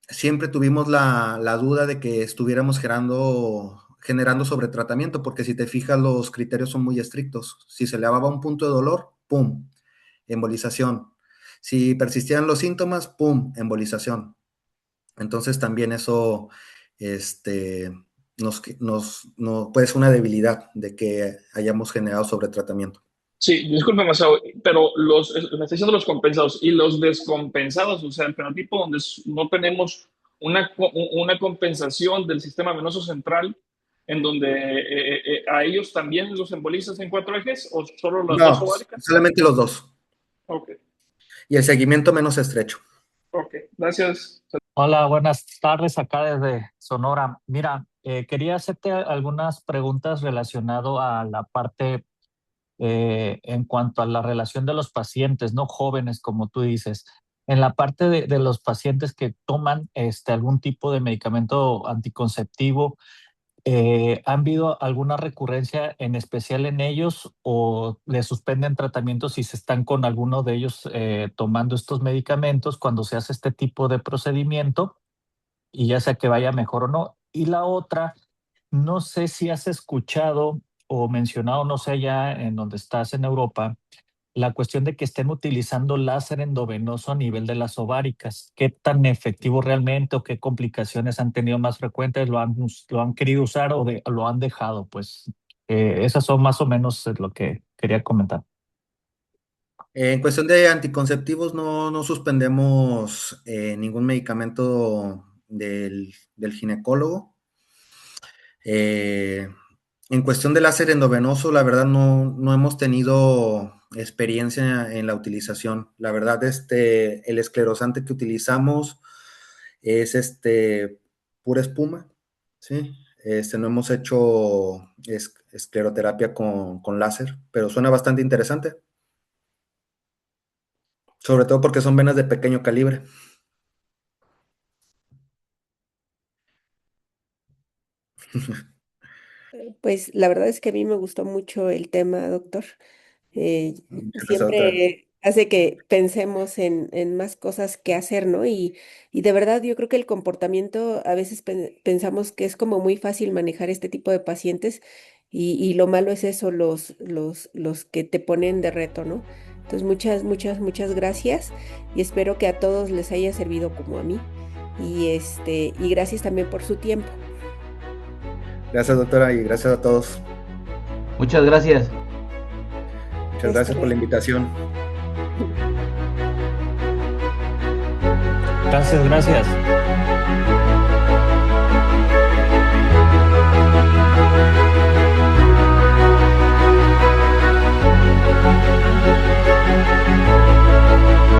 siempre tuvimos la duda de que estuviéramos generando sobretratamiento, porque si te fijas los criterios son muy estrictos. Si se elevaba un punto de dolor, ¡pum!, embolización. Si persistían los síntomas, ¡pum!, embolización. Entonces también eso, puede ser una debilidad de que hayamos generado sobretratamiento. Sí, disculpe, Masao, pero me está diciendo los compensados y los descompensados, o sea, el fenotipo donde no tenemos una compensación del sistema venoso central, en donde a ellos también los embolizas en cuatro ejes o solo las dos No, ováricas. solamente los dos. Ok, Y el seguimiento menos estrecho. ok, gracias. Hola, buenas tardes acá desde Sonora. Mira, quería hacerte algunas preguntas relacionado a la parte en cuanto a la relación de los pacientes, no jóvenes, como tú dices. En la parte de los pacientes que toman algún tipo de medicamento anticonceptivo, ¿han habido alguna recurrencia en especial en ellos o les suspenden tratamientos si se están con alguno de ellos tomando estos medicamentos cuando se hace este tipo de procedimiento? Y ya sea que vaya mejor o no. Y la otra, no sé si has escuchado o mencionado, no sé, ya en donde estás en Europa, la cuestión de que estén utilizando láser endovenoso a nivel de las ováricas. ¿Qué tan efectivo realmente o qué complicaciones han tenido más frecuentes? ¿Lo han querido usar o lo han dejado? Pues esas son más o menos lo que quería comentar. En cuestión de anticonceptivos, no suspendemos ningún medicamento del ginecólogo. En cuestión del láser endovenoso, la verdad no hemos tenido experiencia en la utilización. La verdad, el esclerosante que utilizamos es pura espuma, ¿sí? No hemos hecho escleroterapia con láser, pero suena bastante interesante. Sobre todo porque son venas de pequeño calibre. Pues la verdad es que a mí me gustó mucho el tema, doctor. Muchas gracias, doctora. Siempre hace que pensemos en más cosas que hacer, ¿no? Y de verdad yo creo que el comportamiento a veces pensamos que es como muy fácil manejar este tipo de pacientes y lo malo es eso, los que te ponen de reto, ¿no? Entonces muchas gracias y espero que a todos les haya servido como a mí y gracias también por su tiempo. Gracias, doctora, y gracias a todos. Muchas gracias. Muchas Hasta gracias por la luego. invitación. Gracias, gracias.